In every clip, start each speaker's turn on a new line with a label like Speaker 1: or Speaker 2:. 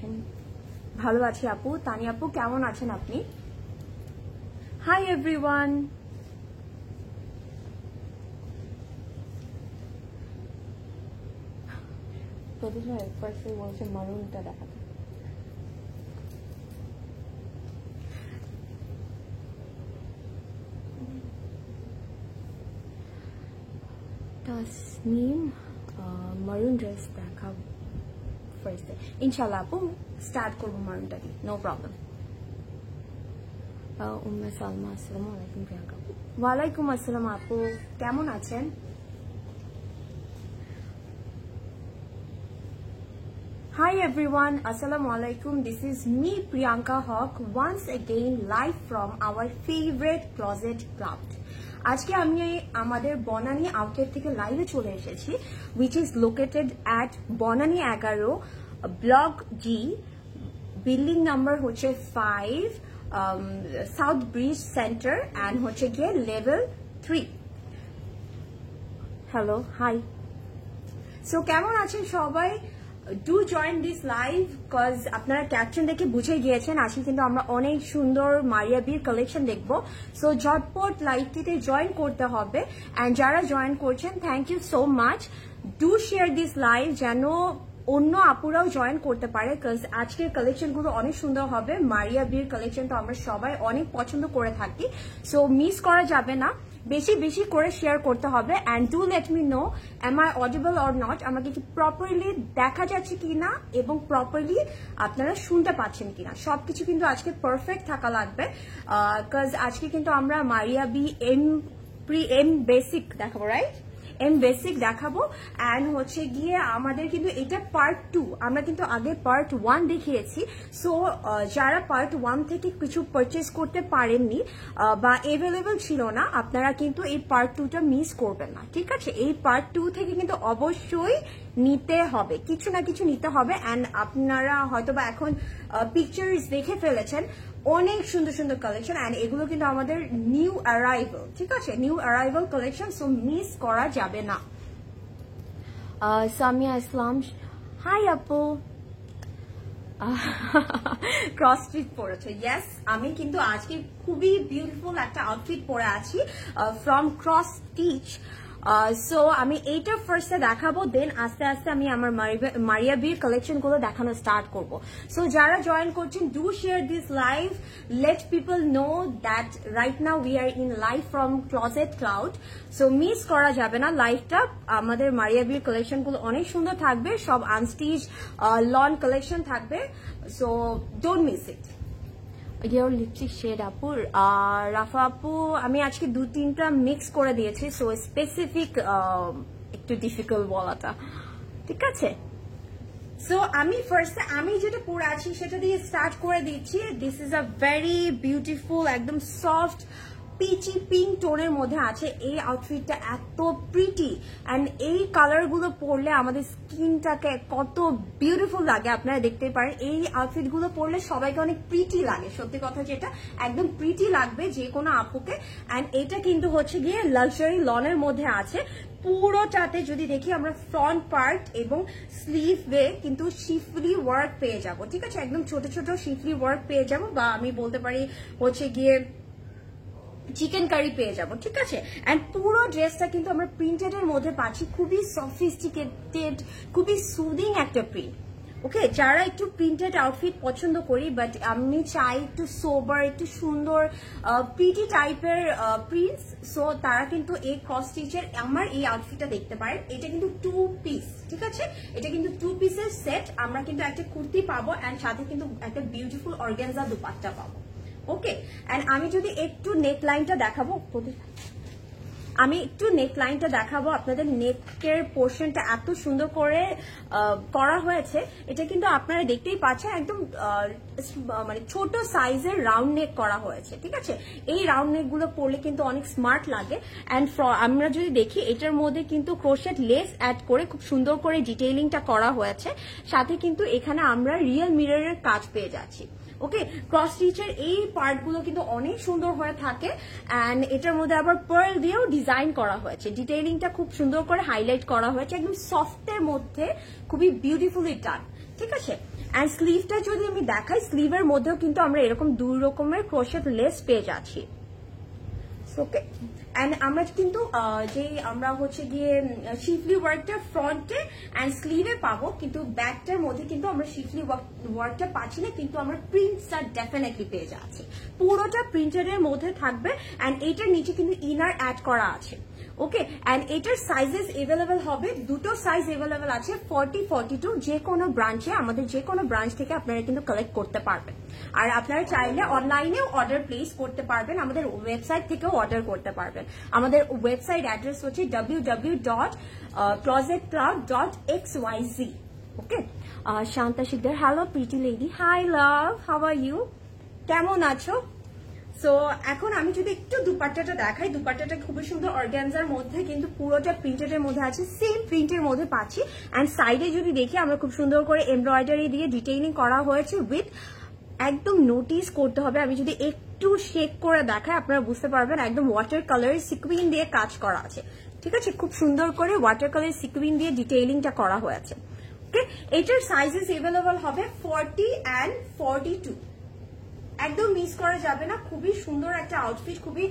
Speaker 1: আছেন? ভালো আছি আপু। তানি আপু কেমন আছেন আপনি? Hi everyone. ফার্স্টে বলছে মারুনটা দেখাতে। তাসনিম মারুন ড্রেস দেখাবো ফার্স্টে ইনশাল্লাহ আপু, স্টার্ট করবো মারুনটা দিয়ে, নো প্রবলেম। উম্মে সালমা আসসালামু আলাইকুম প্রিয়াঙ্কা। ওয়ালাইকুম আসসালাম আপু, কেমন আছেন? Hi everyone, Assalamu alaikum. This is me Priyanka Hawk once again live from our favorite closet club. আজকে আমি আমাদের বনানী আউটলেট থেকে লাইভে চলে এসেছি, which is located at Banani 11 block G, building number হচ্ছে 5, সাউথ ব্রিজ সেন্টার, অ্যান্ড হচ্ছে গিয়ে লেভেল 3। Hello, high. সো কেমন আছেন সবাই? Do join this live, cause আপনারা ক্যাপশন দেখে বুঝে গিয়েছেন আজকে কিন্তু আমরা অনেক সুন্দর মারিয়া বির কালেকশন দেখবো। সো ঝটপট লাইভটিতে জয়েন করতে হবে, অ্যান্ড যারা জয়েন করছেন thank you so much. Do share this live যেন অন্য আপুরাও জয়েন করতে পারে, কজ আজকের কালেকশনগুলো অনেক সুন্দর হবে। মারিয়া বির কালেকশন তো আমরা সবাই অনেক পছন্দ করে থাকি, সো মিস করা যাবে না। বেশি বেশি করে শেয়ার করতে হবে, and do let me know am I audible or not, আমাকে কি প্রপারলি দেখা যাচ্ছে কিনা এবং প্রপারলি আপনারা শুনতে পাচ্ছেন কিনা। সবকিছু কিন্তু আজকে পারফেক্ট থাকা লাগবে, কজ আজকে কিন্তু আমরা মারিয়া বি এম বেসিক দেখাবো, রাইট? এম বেসিক দেখাবো, অ্যান্ড হচ্ছে গিয়ে আমাদের কিন্তু এটা পার্ট 2। আমরা কিন্তু আগে পার্ট 1 দেখিয়েছি, সো যারা পার্ট 1 থেকে কিছু পারচেস করতে পারেননি বা অ্যাভেলেবল ছিল না, আপনারা কিন্তু এই পার্ট 2টা মিস করবেন না, ঠিক আছে? এই পার্ট 2 থেকে কিন্তু অবশ্যই নিতে হবে, কিছু না কিছু নিতে হবে। অ্যান্ড আপনারা হয়তোবা এখন পিকচার্স দেখে ফেলেছেন, অনেক সুন্দর সুন্দর কালেকশন, অ্যান্ড এগুলো কিন্তু আমাদের নিউ অ্যারাইভাল, ঠিক আছে? New arrival collection, so miss করা যাবে না। সামিয়া ইসলাম, হাই আপু। ক্রস স্টিচ পরেছে, ইয়েস। আমি কিন্তু আজকে খুবই বিউটিফুল একটা আউটফিট পরে আছি ফ্রম ক্রস স্টিচ। সো আমি এইটা ফার্স্টে দেখাবো, দেন আস্তে আস্তে আমি আমার মারিয়া বির কালেকশন গুলো দেখানো স্টার্ট করব। সো যারা জয়েন করছেন, do share this live, late people know that right now we are in live from closet cloud. So miss করা যাবে না লাইভটা। আমাদের মারিয়া বির কালেকশন গুলো অনেক সুন্দর থাকবে, সব আনস্টিচ লন কালেকশন থাকবে, so don't miss it. Your lipstick shade আপু, রাফা আপু আমি আজকে 2-3টা মিক্স করে দিয়েছি, সো স্পেসিফিক একটু ডিফিকাল্ট বলাটা, ঠিক আছে? সো আমি ফার্স্টে আমি যেটা পরে আছি সেটা দিয়ে স্টার্ট করে দিচ্ছি। This is a very beautiful, একদম সফট পিচি পিঙ্ক টোনের মধ্যে আছে এই আউটফিটটা, এত প্রিটি, অ্যান্ড এই কালারগুলো পরলে আমাদের স্কিনটাকে কত বিউটিফুল লাগে আপনারা দেখতে পারেন। এই আউটফিটগুলো পরলে সবাইকে অনেক প্রিটি লাগে, সত্যি কথা যেটা, একদম প্রিটি লাগবে যে কোনো আপুকে। অ্যান্ড এটা কিন্তু হচ্ছে গিয়ে লাক্সারি লনের মধ্যে আছে। পুরোটাতে যদি দেখি আমরা ফ্রন্ট পার্ট এবং স্লিভে কিন্তু শিফলি ওয়ার্ক পেয়ে যাব, ঠিক আছে? একদম ছোট ছোট শিফলি ওয়ার্ক পেয়ে যাব, বা আমি বলতে পারি হচ্ছে গিয়ে চিকেন কারি পেয়ে যাব, ঠিক আছে? অ্যান্ড পুরো ড্রেসটা কিন্তু আমরা প্রিন্টেড এর মধ্যে পাচ্ছি, খুবই সফিস্টিকেটেড, খুবই সুদিং একটা প্রিন্ট। ওকে, যারা একটু প্রিন্টেড আউটফিট পছন্দ করি, বাট আমি চাই একটু সোবার, একটু সুন্দর প্রিটি টাইপের প্রিন্টস, সো তারা কিন্তু এই ক্রস স্টিচের আমার এই আউটফিটটা দেখতে পারেন। এটা কিন্তু 2 পিস, ঠিক আছে? এটা কিন্তু 2 পিসের সেট। আমরা কিন্তু একটা কুর্তি পাবো, অ্যান্ড সাথে কিন্তু একটা বিউটিফুল অর্গানজা দুপাট্টা পাবো। ওকে, অ্যান্ড আমি যদি একটু নেক লাইনটা দেখাবো, আপনাদের নেকের পোর্শনটা এত সুন্দর করে করা হয়েছে। এটা কিন্তু আপনারা দেখতেই পাচ্ছেন, একদম মানে ছোট সাইজের রাউন্ড নেক করা হয়েছে, ঠিক আছে? এই রাউন্ড নেক গুলো পরলে কিন্তু অনেক স্মার্ট লাগে। অ্যান্ড আমরা যদি দেখি, এটার মধ্যে কিন্তু ক্রোশেট লেস অ্যাড করে খুব সুন্দর করে ডিটেইলিংটা করা হয়েছে, সাথে কিন্তু এখানে আমরা রিয়েল মিররের কাজ পেয়ে যাচ্ছি। ওকে, ক্রস স্টিচের এই পার্টগুলো কিন্তু অনেক সুন্দর হয়ে থাকে, অ্যান্ড এটার মধ্যে আবার পার্ল দিয়েও ডিজাইন করা হয়েছে, ডিটেইলিংটা খুব সুন্দর করে হাইলাইট করা হয়েছে, একদম সফটের মধ্যে খুবই বিউটিফুলি ডান। ঠিক আছে। অ্যান্ড স্লিভটা যদি আমি দেখাই, স্লিভের মধ্যেও কিন্তু আমরা এরকম 2 রকমের ক্রোশেট লেস পেয়ে যাচ্ছি। ওকে, এন্ড আমরা কিন্তু যে আমরা হচ্ছে গিয়ে শিফলি ওয়ার্কটা ফ্রন্টে এন্ড স্লিভে পাবো, কিন্তু ব্যাকটার মধ্যে কিন্তু আমরা শিফলি ওয়ার্কটা পাচ্ছি না, কিন্তু আমরা প্রিন্টসটা ডেফিনেটলি পেয়ে যাচ্ছি। পুরোটা প্রিন্টারের মধ্যে থাকবে এন্ড এইটার নিচে কিন্তু ইনার অ্যাড করা আছে। ওকে, এন্ড এটার সাইজেস এভেলেবেল হবে, দুটো সাইজ এভেলেবেল আছে, 40, 42। যে কোনো ব্রাঞ্চে, আমাদের যে কোনো ব্রাঞ্চ থেকে আপনারা কিন্তু কালেক্ট করতে পারবেন। আর আপনারা চাইলে অনলাইনেও অর্ডার প্লেস করতে পারবেন, আমাদের ওয়েবসাইট থেকেও অর্ডার করতে পারবেন। আমাদের ওয়েবসাইট অ্যাড্রেস হচ্ছে www.closetcloud.xyz। Okay, Shanta Sikdar, hello pretty lady, hi love, how are you, কেমন আছো? সো এখন আমি যদি একটু দুপাট্টাটা দেখাই, দুপাট্টাটা খুবই সুন্দর অর্গানজার মধ্যে, কিন্তু পুরোটা প্রিন্টের মধ্যে আছে, সেম প্রিন্টের মধ্যে পাচ্ছি। অ্যান্ড সাইডে যদি দেখি, আমরা খুব সুন্দর করে এমব্রয়ডারি দিয়ে ডিটেইলিং করা হয়েছে উইথ, একদম নোটিস করতে হবে, আমি যদি একটু শেক করে দেখাই আপনারা বুঝতে পারবেন, একদম ওয়াটার কালার সিকুইন দিয়ে কাজ করা আছে। ঠিক আছে, খুব সুন্দর করে ওয়াটার কালার সিকুইন দিয়ে ডিটেইলিংটা করা হয়েছে। ওকে, এটার সাইজেস এভেলেবল হবে 40 and 42, একদম মিস করা যাবে না। খুবই সুন্দর একটা আউটফিট, খুবই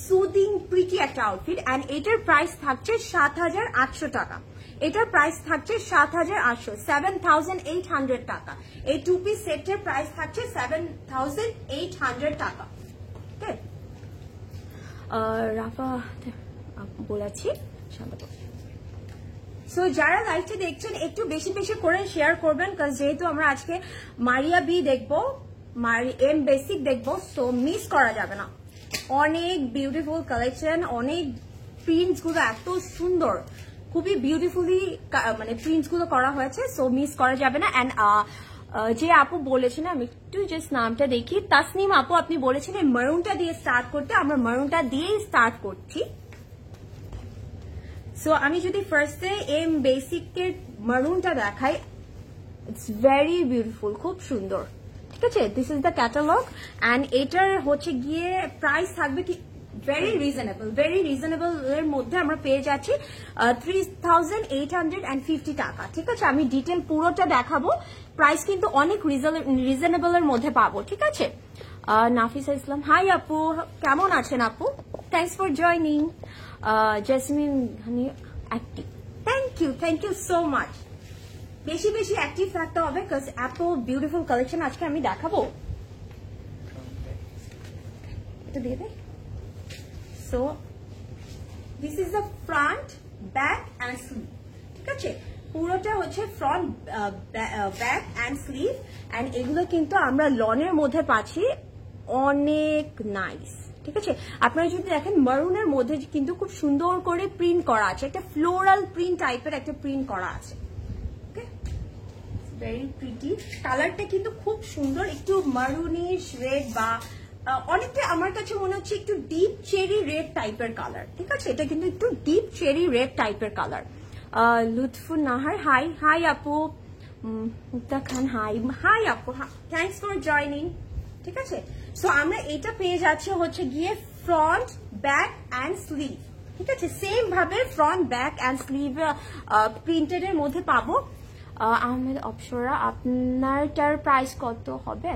Speaker 1: সুদিং প্রিটি একটা আউটফিট। এন্ড এটার প্রাইস থাকছে 7,800 টাকা। এটার প্রাইস থাকছে 7,800, 7,800 টাকা। এই 2 পিস সেটের প্রাইস থাকছে 7,800 টাকা। ওকে, রাফা বলেছি। সো যারা লাইভটি দেখছেন একটু বেশি বেশি করে শেয়ার করবেন, কারণ যেহেতু আমরা আজকে মারিয়া বি দেখবো, এম বেসিক দেখবো, সো মিস করা যাবে না। অনেক বিউটিফুল কালেকশন, অনেক প্রিন্টস গুলো এত সুন্দর, খুবই বিউটিফুলি মানে প্রিন্টস গুলো করা হয়েছে, সো মিস করা যাবে না। এন্ড যে আপু বলেছেন, আমি একটু জাস্ট নামটা দেখি, তাসনিম আপু, আপনি বলেছিলেন মারুনটা দিয়ে স্টার্ট করতে, আমরা মারুনটা দিয়েই স্টার্ট করছি। সো আমি যদি ফার্স্টে এম বেসিকের মারুনটা দেখাই, ইটস ভেরি বিউটিফুল, খুব সুন্দর। ঠিক আছে, this is the catalogue and এটার হচ্ছে গিয়ে প্রাইস থাকবে কি ভেরি রিজনেবল এর মধ্যে আমরা পেয়ে যাচ্ছি 3,850 টাকা। ঠিক আছে, আমি ডিটেল পুরোটা দেখাবো, প্রাইস কিন্তু অনেক রিজনেবল এর মধ্যে পাবো। ঠিক আছে, নাফিসা ইসলাম, হাই আপু, কেমন আছেন আপু? Thanks for joining. Jasmine active, thank you so much. বেশি বেশি অ্যাক্টিভ থাকতে হবে, বিকজ এত বিউটিফুল কালেকশন আজকে আমি দেখাবো। এটা দিয়ে দে। So this is the front, back and sleeve. ঠিক আছে, পুরোটা হচ্ছে front, back and sleeve. And এগুলো কিন্তু আমরা লনের মধ্যে পাচ্ছি, অনেক নাইস। ঠিক আছে, আপনারা যদি দেখেন মারুনের মধ্যে কিন্তু খুব সুন্দর করে প্রিন্ট করা আছে, একটা ফ্লোরাল প্রিন্ট টাইপের একটা প্রিন্ট করা আছে। ভেরি প্রিটি, কালারটা কিন্তু খুব সুন্দর, একটু মারুনিশ রেড বা অনেকটা আমার কাছে মনে হচ্ছে একটু ডিপ চেরি রেড টাইপের কালার। ঠিক আছে, এটা কিন্তু একটু ডিপ চেরি রেড টাইপের কালার। লুৎফুন নাহার, হাই আপু। মুক্তা খান, হাই আপু, থ্যাংকস ফর জয়নিং। ঠিক আছে, সো আমরা এটা পেয়ে যাচ্ছি হচ্ছে গিয়ে ফ্রন্ট, ব্যাক অ্যান্ড স্লিভ। ঠিক আছে, সেম ভাবে front, back and sleeve printed এর মধ্যে পাবো। আহমেদ অপসরা, আপনারটার প্রাইস কত হবে?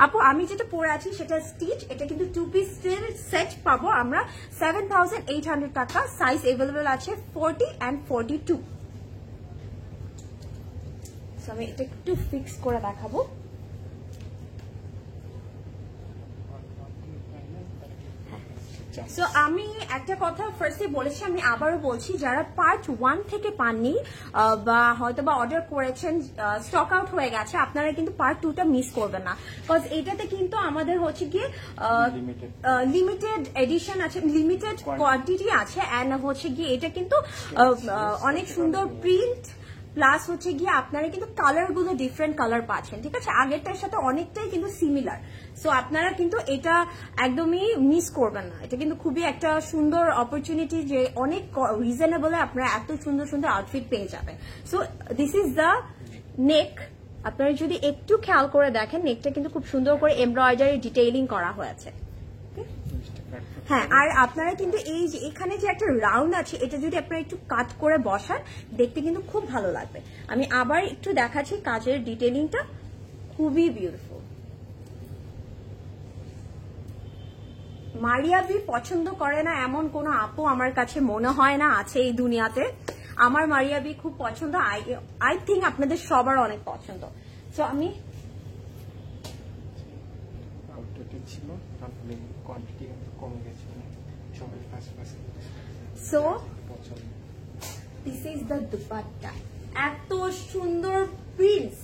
Speaker 1: আপু আমি যেটা পরে আছি সেটা স্টিচ, এটা কিন্তু 2 পিসের সেট পাবো আমরা 7,800 টাকা। সাইজ এভেলেবেল আছে 40 and 42। আমি এটা একটু ফিক্স করে দেখাবো। সো আমি একটা কথা ফার্স্টে বলেছি, আমি আবারও বলছি, যারা পার্ট 1 থেকে পাননি বা হয়তো বা অর্ডার করেছেন, স্টক আউট হয়ে গেছে, আপনারা কিন্তু পার্ট 2টা মিস করবেন না, বিকজ এটাতে কিন্তু আমাদের হচ্ছে গিয়ে লিমিটেড এডিশন আছে, লিমিটেড কোয়ান্টিটি আছে। অ্যান্ড হচ্ছে গিয়ে এটা কিন্তু অনেক সুন্দর প্রিন্ট, প্লাস হচ্ছে গিয়ে আপনারা কিন্তু কালার গুলো ডিফারেন্ট কালার পাচ্ছেন। ঠিক আছে, আগেরটার সাথে অনেকটাই কিন্তু সিমিলার, সো আপনারা কিন্তু এটা একদমই মিস করবেন না। এটা কিন্তু খুবই একটা সুন্দর অপরচুনিটি যে অনেক রিজনেবলে আপনারা এত সুন্দর সুন্দর আউটফিট পেয়ে যাবেন। সো দিস ইজ দ্য নেক, আপনারা যদি একটু খেয়াল করে দেখেন, নেকটা কিন্তু খুব সুন্দর করে এমব্রয়ডারি ডিটেইলিং করা হয়েছে। হ্যাঁ, আর আপনারা কিন্তু এই যে এখানে যে একটা রাউন্ড আছে, এটা যদি আপনারা একটু কাট করে বসান, দেখতে কিন্তু খুব ভালো লাগবে। আমি আবার একটু দেখাচ্ছি কাজের ডিটেলিংটা, খুবই বিউটিফুল। মারিয়া বি পছন্দ করে না এমন কোনো আপু আমার কাছে মনে হয় না আছে এই দুনিয়াতে। আমার মারিয়া বি খুব পছন্দ, আই থিঙ্ক আপনাদের সবার অনেক পছন্দ। সো আমি
Speaker 2: ছিল তারপরে কোয়ান্টিটি কমে গেছে, সবাই পাশাপাশি।
Speaker 1: So this is the dupatta, এত সুন্দর প্রিন্টস,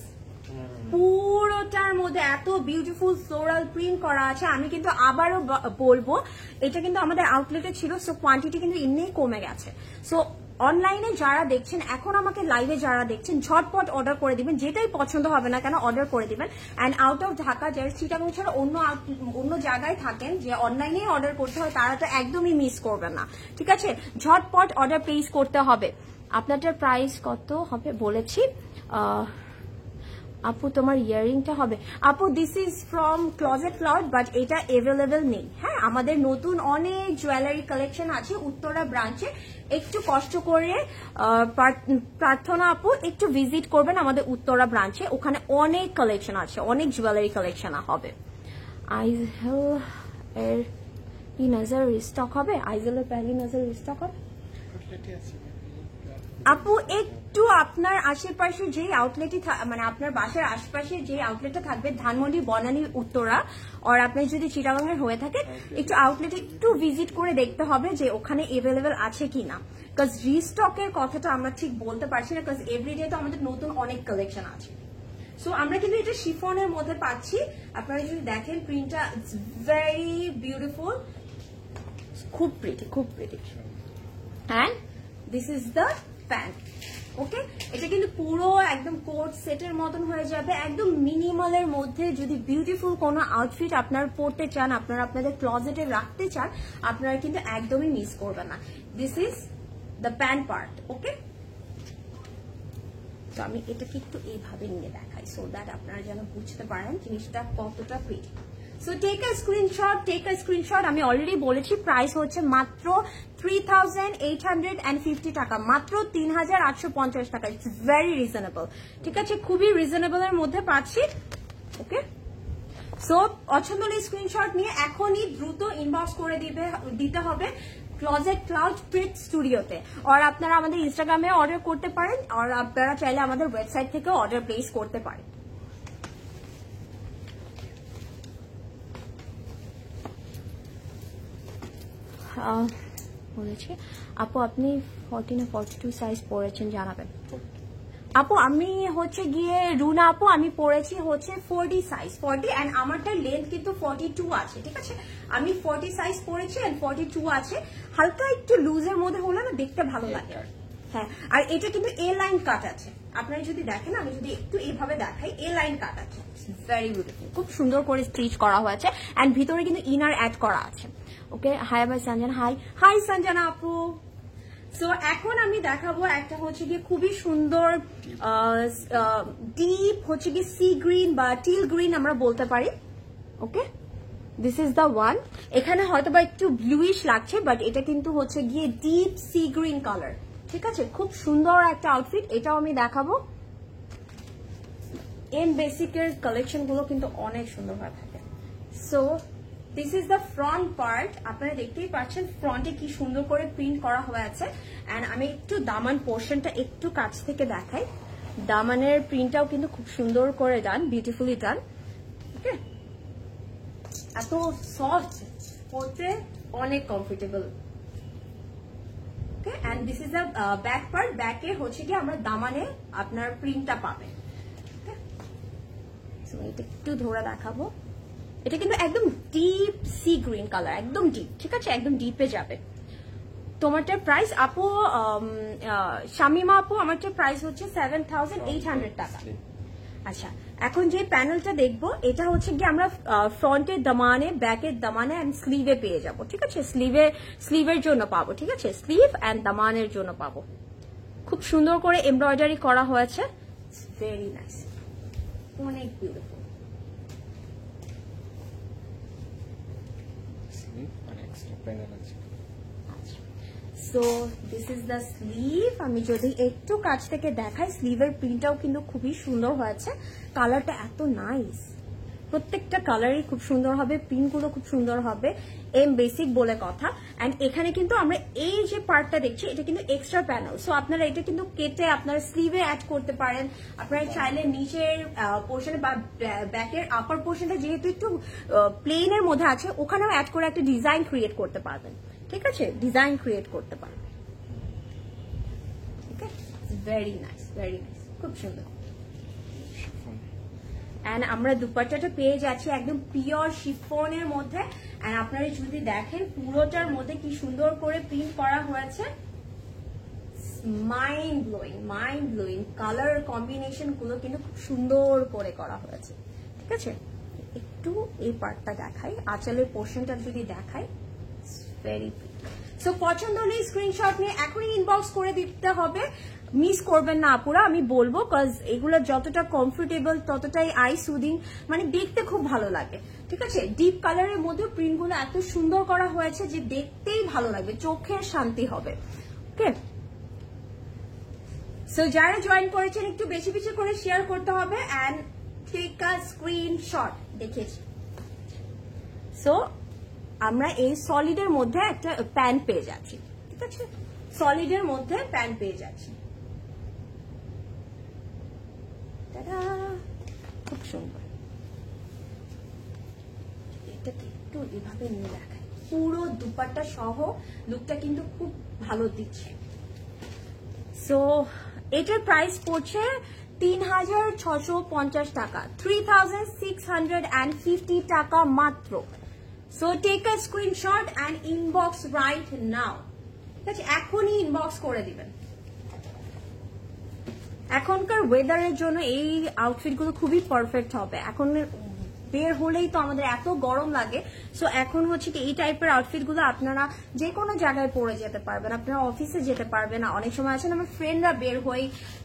Speaker 1: পুরোটার মধ্যে এত বিউটিফুল ফ্লোরাল প্রিন্ট করা আছে। আমি কিন্তু আবারও বলবো, এটা কিন্তু আমাদের আউটলেটে ছিল, সো কোয়ান্টিটি কিন্তু এমনিই কমে গেছে। সো অনলাইনে যারা দেখছেন, এখন আমাকে লাইভে যারা দেখছেন, ঝটপট অর্ডার করে দিবেন, যেটাই পছন্দ হবে না কেন অর্ডার করে দিবেন। অ্যান্ড আউট অফ ঢাকা যারা চিটাগাং ছাড়া অন্য জায়গায় থাকেন, যে অনলাইনেই অর্ডার করতে হয়, তারা তো একদমই মিস করবেন না, ঠিক আছে? ঝটপট অর্ডার প্লেস করতে হবে। আপনাদের প্রাইস কত হবে বলেছি। আপু তোমার ইয়ারিংটা হবে? আপু this is from closet cloud, but এটা অ্যাভেলেবেল নেই। হ্যাঁ, আমাদের নতুন অনেক জুয়েলারি কালেকশন আছে উত্তরা ব্রাঞ্চে। একটু কষ্ট করে প্রার্থনা আপু একটু ভিজিট করবেন আমাদের উত্তরা ব্রাঞ্চে, ওখানে অনেক কালেকশন আছে, অনেক জুয়েলারি কালেকশন হবে। আইজেল এর ই নজর রিস্টক হবে? আইজেলের পেহলি নজর রিস্টক হবে আপু? একটু আপনার আশেপাশে যে আউটলেটই মানে আপনার বাসার আশেপাশে যে আউটলেটটা থাকবে, ধানমন্ডি, বনানী, উত্তরা, আর আপনি যদি চিটাগাংয়ের হয়ে থাকে, একটু আউটলেটে একটু ভিজিট করে দেখতে হবে যে ওখানে এভেলেবেল আছে কিনা। বিকজ রিস্টকের কথাটা আমরা ঠিক বলতে পারছি না, বিকজ এভরিডে তো আমাদের নতুন অনেক কালেকশন আছে। সো আমরা কিন্তু এটা শিফনের মধ্যে পাচ্ছি। আপনারা যদি দেখেন প্রিন্টটা ইটস ভেরি বিউটিফুল, খুব প্রিটি, খুব pretty. And this is the pant. Okay, এটা কিন্তু পুরো একদম কোট সেটের মতন হয়ে যাবে, একদম মিনিমালের মধ্যে। যদি বিউটিফুল কোনো আউটফিট আপনারা পরতে চান, আপনারা আপনাদের ক্লজেটে রাখতে চান, আপনারা কিন্তু একদমই মিস করবেন না। This is the pant part. Okay, তো আমি এটাকে একটু এইভাবে নিয়ে দেখাই, সো দ্যাট আপনারা যেন বুঝতে পারেন জিনিসটা কতটা pretty. So take a screenshot, take a screenshot. আমি অলরেডি বলেছি প্রাইস হচ্ছে মাত্র 3850 টাকা, মাত্র 3850 টাকা। ইটস ভেরি রিজনেবল, ঠিক আছে? খুবই রিজনেবল এর মধ্যে পাচ্ছি। ওকে, সো পছন্দ হলে স্ক্রিনশট নিয়ে এখনই দ্রুত ইনবক্স করে দিতে হবে ক্লজেট ক্লাউড প্রিন্ট স্টুডিওতে। আর আপনারা আমাদের ইনস্টাগ্রামে অর্ডার করতে পারেন, আর আপনারা চাইলে আমাদের ওয়েবসাইট থেকে অর্ডার প্লেস করতে পারেন। বলেছি আপু আপনি 40 না 42 সাইজ পরেছেন জানাবেন। আপু আমি হচ্ছে গিয়ে রুনা আপু, আমি পরেছি হচ্ছে 40 সাইজ, 40, এন্ড আমারটার লেন্থ কিন্তু 42 আছে, ঠিক আছে? আমি 40 সাইজ পরেছি এন্ড 42 আছে। হালকা একটু লুজের মধ্যে হলে না দেখতে ভালো লাগে। হ্যাঁ, আর এটা কিন্তু এ লাইন কাট আছে। আপনারা যদি দেখেন, আমি যদি একটু এইভাবে দেখাই, এ লাইন কাট আছে, ভেরি বিউটিফুল, খুব সুন্দর করে স্টিচ করা হয়েছে, এন্ড ভিতরে কিন্তু ইনার অ্যাড করা আছে। Okay, hi bye Sanjana, hi hi Sanjana আপু। সো এখন আমি দেখাবো একটা হচ্ছে গিয়ে খুবই সুন্দর ডিপ হচ্ছে গিয়ে সি গ্রিন বা টিল গ্রিন আমরা বলতে পারি। ওকে, দিস ইজ দ্য ওয়ান। এখানে হয়তো বা একটু ব্লুইশ লাগছে, বাট এটা কিন্তু হচ্ছে গিয়ে ডিপ সি গ্রিন কালার, ঠিক আছে? খুব সুন্দর একটা আউটফিট, এটাও আমি দেখাবো। এম বেসিকের কালেকশন গুলো কিন্তু অনেক সুন্দর হয়ে থাকে। So this is the front part, আপনারা দেখতেই পাচ্ছেন ফ্রন্টে কি সুন্দর করে প্রিন্ট করা হয়েছে। এন্ড আমি একটু দামান পোর্শনটা একটু কাছ থেকে দেখাই। দামানের প্রিন্টটাও কিন্তু খুব সুন্দর করে ডান, বিউটিফুলি ডান। ওকে, এত সফট, পরতে অনেক comfortable. Okay, and this is the back part. ব্যাকে হচ্ছে কি আমরা দামানে আপনার প্রিন্টটা পাবেন। ওকে, সো এটা একটু ধরে দেখাবো। এটা কিন্তু একদম ডিপ সি গ্রিন কালার, একদম ডিপ, ঠিক আছে? একদম ডিপে যাবে। তোমারটার প্রাইস আপু, শামিমা আপু, আমারটার প্রাইস হচ্ছে 7800 টাকা। আচ্ছা, এখন যে প্যানেলটা দেখবো, এটা হচ্ছে গিয়ে আমরা ফ্রন্টের দামানে, ব্যাকের দামানে এন্ড স্লিভে পেয়ে যাবো, ঠিক আছে? স্লিভের জন্য পাবো, ঠিক আছে? স্লিভ এন্ড দামানের জন্য পাবো। খুব সুন্দর করে এমব্রয়ডারি করা হয়েছে, ভেরি নাইস, অনেক বিউটিফুল।
Speaker 2: মানে এক্সট্রা প্যানেল আছে।
Speaker 1: So this is the sleeve. আমি যদি একটু কাছ থেকে দেখাই, স্লিভের প্রিন্টটাও কিন্তু খুবই সুন্দর হয়েছে, কালারটা এত নাইস, প্রত্যেকটা কালারই খুব সুন্দর হবে, প্রিন্টগুলো খুব সুন্দর হবে, এম বেসিক বলে কথা। অ্যান্ড এখানে কিন্তু আমরা এই যে পার্টটা দেখছি এটা কিন্তু এক্সট্রা প্যানেল, সো আপনারা এটা কিন্তু কেটে আপনারা স্লিভে অ্যাড করতে পারেন। আপনারা চাইলে নিচের পোর্শনে বা ব্যাকের আপার পোর্শনটা যেহেতু একটু প্লেনের মধ্যে আছে, ওখানেও অ্যাড করে একটা ডিজাইন ক্রিয়েট করতে পারবেন। ঠিক আছে, ডিজাইন ক্রিয়েট করতে পারবেন। ঠিক আছে, ভেরি নাইস, ভেরি নাইস, খুব সুন্দর। এন্ড আমরা দুপাট্টাটা পেয়ে যাচ্ছি একদম পিওর শিফনের মধ্যে। এন্ড আপনারা যদি দেখেন পুরোটার মধ্যে কি সুন্দর করে প্রিন্ট করা হয়েছে, mind blowing, mind blowing. Colour combination গুলো কিন্তু খুব সুন্দর করে করা হয়েছে। ঠিক আছে, একটু এই পার্টটা দেখাই, আঁচলের পোর্শনটা যদি দেখাই, ভেরি সো পছন্দ হলে স্ক্রিনশট নিয়ে এখনই ইনবক্স করে দিতে হবে, মিস করবেন না আপুরা, আমি বলবো, কজ এগুলো যতটা কমফোর্টেবল ততটাই আই সুদিং, মানে দেখতে খুব ভালো লাগে। ঠিক আছে, ডিপ কালারের মধ্যে প্রিন্টগুলো এত সুন্দর করা হয়েছে যে দেখতেই ভালো লাগবে, চোখের শান্তি হবে। ওকে, সো যারা জয়েন করেছেন একটু বেশি বেশি করে শেয়ার করতে হবে অ্যান্ড টেক আ স্ক্রিনশট। দেখেছি, সো আমরা এই সলিডের মধ্যে একটা প্যান্ট পেয়ে যাচ্ছি। ঠিক আছে, সলিডের মধ্যে প্যান্ট পেয়ে যাচ্ছি, খুব সুন্দর। এটাকে একটু এভাবে নিয়ে দেখাই, পুরো দুপাট্টা সহ লুকটা কিন্তু খুব ভালো দিচ্ছে। সো এটার প্রাইস পড়ছে ৩৬৫০ টাকা, ৩৬৫০ টাকা মাত্র। So take a screenshot and inbox right now. ঠিক আছে, এখনই ইনবক্স করে দিবেন। এখনকার ওয়েদারের জন্য এই আউটফিটগুলো খুবই পারফেক্ট হবে। এখন বের হলেই তো আমাদের এত গরম লাগে, সো এখন হচ্ছে কি এই টাইপের আউটফিটগুলো আপনারা যে কোনো জায়গায় পরে যেতে পারবেন, আপনারা অফিসে যেতে পারবেন, অনেক সময় আছেন আমার ফ্রেন্ডরা বের হই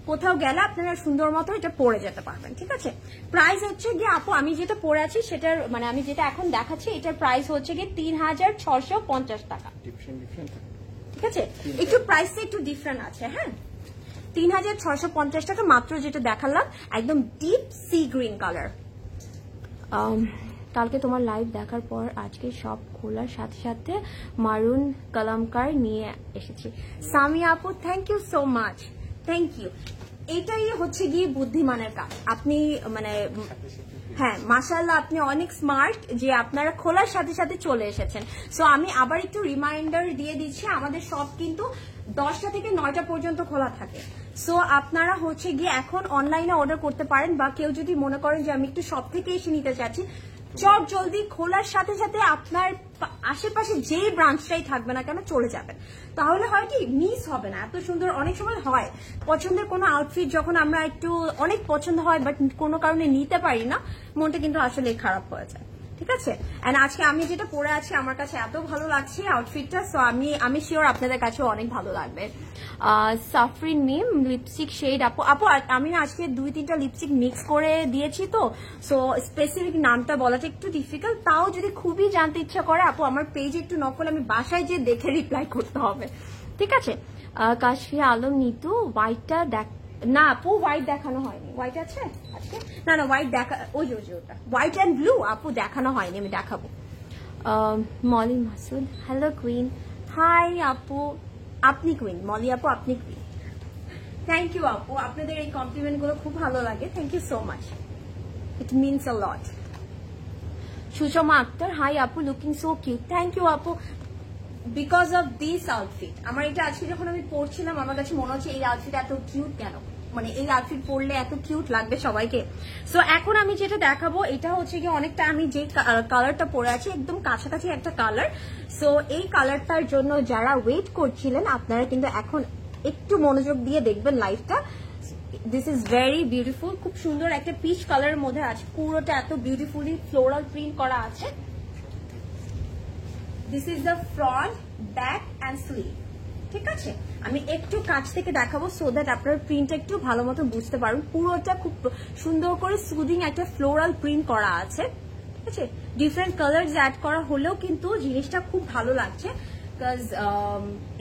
Speaker 1: কোথাও গেলে আপনারা সুন্দর মতো এটা পরে যেতে পারবেন। ঠিক আছে, প্রাইস হচ্ছে গিয়ে আপু আমি যেটা পরে আছি সেটার মানে আমি যেটা এখন দেখাচ্ছি এটার প্রাইস হচ্ছে গিয়ে ৩৬৫০ টাকা। ঠিক আছে, একটু প্রাইসটা একটু ডিফারেন্ট আছে। হ্যাঁ, ৩৬৫০ টাকা মাত্র, যেটা দেখালাম একদম ডিপ সি গ্রিন কালার। কালকে তোমার লাইভ দেখার পর আজকে সব খোলার সাথে সাথে মারুন কলমকার নিয়ে এসেছি। সামিয়া আপু, thank you so much, thank you. এটাই হচ্ছে গিয়ে বুদ্ধিমানের কাজ। আপনি মানে হ্যাঁ, মাশাআল্লাহ, আপনি অনেক স্মার্ট যে আপনারা খোলার সাথে সাথে চলে এসেছেন। সো আমি আবার একটু রিমাইন্ডার দিয়ে দিচ্ছি, আমাদের সব কিন্তু 10টা থেকে 9টা পর্যন্ত খোলা থাকে। সো আপনারা হচ্ছে গিয়ে এখন অনলাইনে অর্ডার করতে পারেন, বা কেউ যদি মনে করেন যে আমি একটু সব থেকে এসে নিতে চাচ্ছি, চট জলদি খোলার সাথে সাথে আপনার আশেপাশে যে ব্রাঞ্চটাই থাকবে না কেন চলে যাবেন, তাহলে হয় কি মিস হবে না। এত সুন্দর অনেক সময় হয় পছন্দের কোনো আউটফিট যখন আমরা একটু অনেক পছন্দ হয় বাট কোনো কারণে নিতে পারি না, মনটা কিন্তু আসলে খারাপ হয়ে যায়। ঠিক আছে, এন্ড আজকে আমি যেটা পরে আছি আমার কাছে এত ভালো লাগছে আউটফিটটা, সো আমি শিওর আপনাদের কাছেও অনেক ভালো লাগবে। সাফরিন মিম লিপস্টিক শেড আপু, আমি আজকে 2-3টা লিপস্টিক মিক্স করে দিয়েছি, তো সো স্পেসিফিক নামটা বলাটা একটু ডিফিকাল্ট। তাও যদি খুবই জানতে ইচ্ছা করে আপু আমার পেজে একটু নক করলে আমি বাসায় যে দেখে রিপ্লাই করতে হবে। ঠিক আছে, কাশফিয়া আলম নিতু, হোয়াইটটা দেখ না আপু, হোয়াইট দেখানো হয়নি। হোয়াইট আছে আজকে? না না, হোয়াইট দেখা, ওই যে ওটা হোয়াইট অ্যান্ড ব্লু আপু দেখানো হয়নি, আমি দেখাবো। Moli Masud, hello queen, hi আপু, আপনি কুইন, মলি আপু আপনি কুইন। থ্যাংক ইউ আপু, আপনাদের এই কমপ্লিমেন্ট গুলো খুব ভালো লাগে, thank you so much, it means a lot. Sushma Akter, hi আপু, looking so cute, thank you আপু। বিকজ অফ দিস আউটফিট, আমার এটা আজকে যখন আমি পরছিলাম আমার কাছে মনে হচ্ছে এই আউটফিট এত কিউট কেন, মানে এই আউটফিট পরলে এত কিউট লাগবে সবাইকে। সো এখন আমি যেটা দেখাবো এটা হচ্ছে কি অনেকটা আমি যে কালারটা পরে আছি একদম কাছাকাছি একটা কালার। সো এই কালারটার জন্য যারা ওয়েট করছিলেন আপনারা কিন্তু এখন একটু মনোযোগ দিয়ে দেখবেন লাইভটা। দিস ইজ ভেরি বিউটিফুল, খুব সুন্দর একটা পিচ কালারের মধ্যে আছে, পুরোটা এত বিউটিফুলি ফ্লোরাল প্রিন্ট করা আছে। This is the front, back and sleeve. ঠিক আছে, আমি একটু কাছ থেকে দেখাবো সো দ্যাট আপনার প্রিন্টটা একটু ভালো মতো বুঝতে পারবেন। পুরোটা খুব সুন্দর করে সুদিং একটা ফ্লোরাল প্রিন্ট করা আছে। ঠিক আছে, ডিফারেন্ট কালার্স অ্যাড করা হলেও কিন্তু জিনিসটা খুব ভালো লাগছে, বিকজ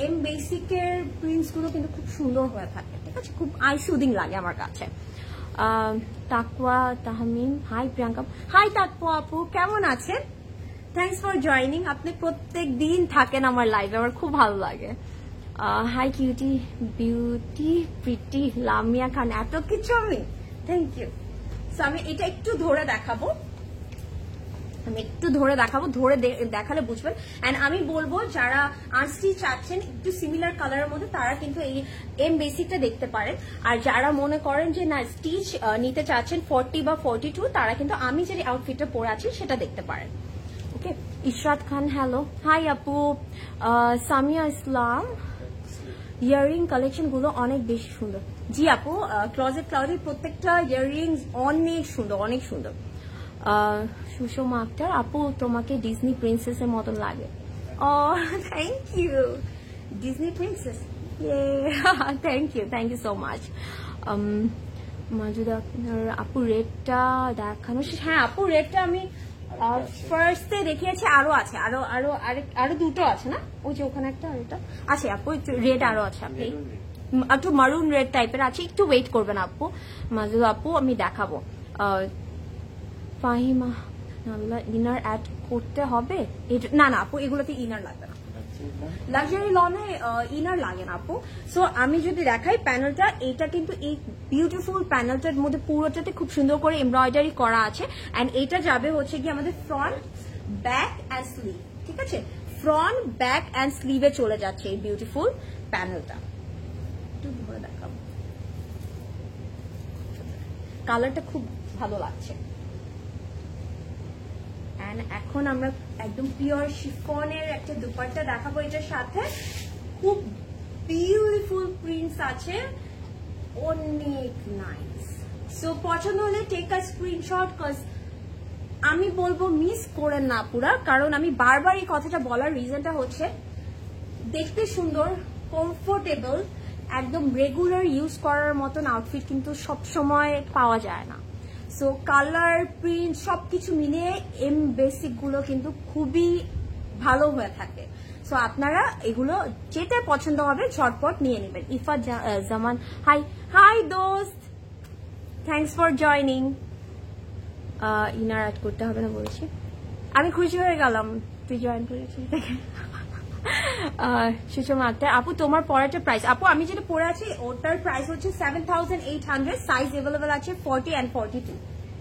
Speaker 1: এম বেসিকের প্রিন্টস গুলো কিন্তু খুব সুন্দর হয়ে থাকে, ঠিক আছে, খুব আই সুদিং লাগে আমার কাছে। তাকওয়া তাহমিম, হাই প্রিয়াঙ্কা, হাই তাকওয়া আপু, কেমন আছেন? থ্যাংকস ফর জয়নিং, আপনি প্রত্যেক দিন থাকেন আমার লাইভে, আমার খুব ভালো লাগে। Hi cutie beauty pretty Lamia Khan, এত কিছু আমি, থ্যাংক ইউ। সো আমি এটা একটু ধরে দেখাবো, ধরে দেখালে বুঝবেন। এন্ড আমি বলবো যারা আনস্টিচ চাচ্ছেন একটু সিমিলার কালারের মধ্যে, তারা কিন্তু এই এম বেসিকটা দেখতে পারেন। আর যারা মনে করেন যে না স্টিচ নিতে চাচ্ছেন 40 বা 42, তারা কিন্তু আমি যে আউটফিটটা পরে আছি সেটা দেখতে পারেন। ওকে, ইশরাত খান, হ্যালো, হাই আপু। সামিয়া ইসলাম, ইয়ারিং কালেকশন গুলো অনেক বেশি সুন্দর। জি আপু, ক্লোজেট ক্লাউডের প্রত্যেকটা ইয়ারিংস অনেক সুন্দর, অনেক সুন্দর। সুষমা আক্তার, আপু তোমাকে ডিজনি প্রিন্সেসের মতন লাগে। Oh thank you, Disney princess, thank you so much. Majuda আপু রেডটা দেখানো, হ্যাঁ আপু রেডটা আমি ফার্স্টে দেখিয়েছি, আরো আছে, আরো দুটো আছে না, ওই যে ওখানে একটা, আর এটা আছে আপু, একটু রেড আরো আছে, আপনি একটু মারুন রেড টাইপের আছে, একটু ওয়েট করবেন আপু। মাজুদা আপু আমি দেখাবো। ফাহিমা ইনার অ্যাড করতে হবে? না আপু, এগুলোতে ইনার লাগবে না, লাক্সারি লনে ইনার লাগে না আপু। সো আমি যদি দেখাই প্যানেলটা, এটা কিন্তু এই বিউটিফুল প্যানেলটার মধ্যে পুরোটাতে খুব সুন্দর করে এমব্রয়ডারি করা আছে। এন্ড এটা যাবে হচ্ছে কি আমাদের ফ্রন্ট, ব্যাক অ্যান্ড স্লিভ, ঠিক আছে, ফ্রন্ট, ব্যাক অ্যান্ড স্লিভে চলে যাচ্ছে এই বিউটিফুল প্যানেলটা। একটু ধরে দেখাবো, কালারটা খুব ভালো লাগছে। এখন আমরা একদম পিওর শিফনের একটা দুপাট্টা দেখাবো, এটার সাথে খুব বিউটিফুল প্রিন্টস আছে, অনেক নাইস। সো পছন্দ হলে টেক আ স্ক্রিনশট, কজ আমি বলবো মিস করেন না পুরা, কারণ আমি বারবার এই কথাটা বলার রিজনটা হচ্ছে দেখতে সুন্দর, কমফোর্টেবল, একদম রেগুলার ইউজ করার মতন আউটফিট কিন্তু সব সময় পাওয়া যায় না। সো কালার, প্রিন্ট সবকিছু মিলিয়ে এম বেসিক গুলো কিন্তু খুবই ভালো হয়ে থাকে। সো আপনারা এগুলো যেটা পছন্দ হবে ঝটপট নিয়ে নেবেন। ইফা জামান, হাই দোস্ত, thanks for joining. Inner add করতে হবে না বলছি, আমি খুশি হয়ে গেলাম তুই জয়েন করেছিস। সুষমা আক্তার, আপু তোমার পরাটার প্রাইস? আপু আমি যেটা পরে আছি ওটার প্রাইস হচ্ছে 7800, সাইজ অ্যাভেলেবল আছে 40 and 42,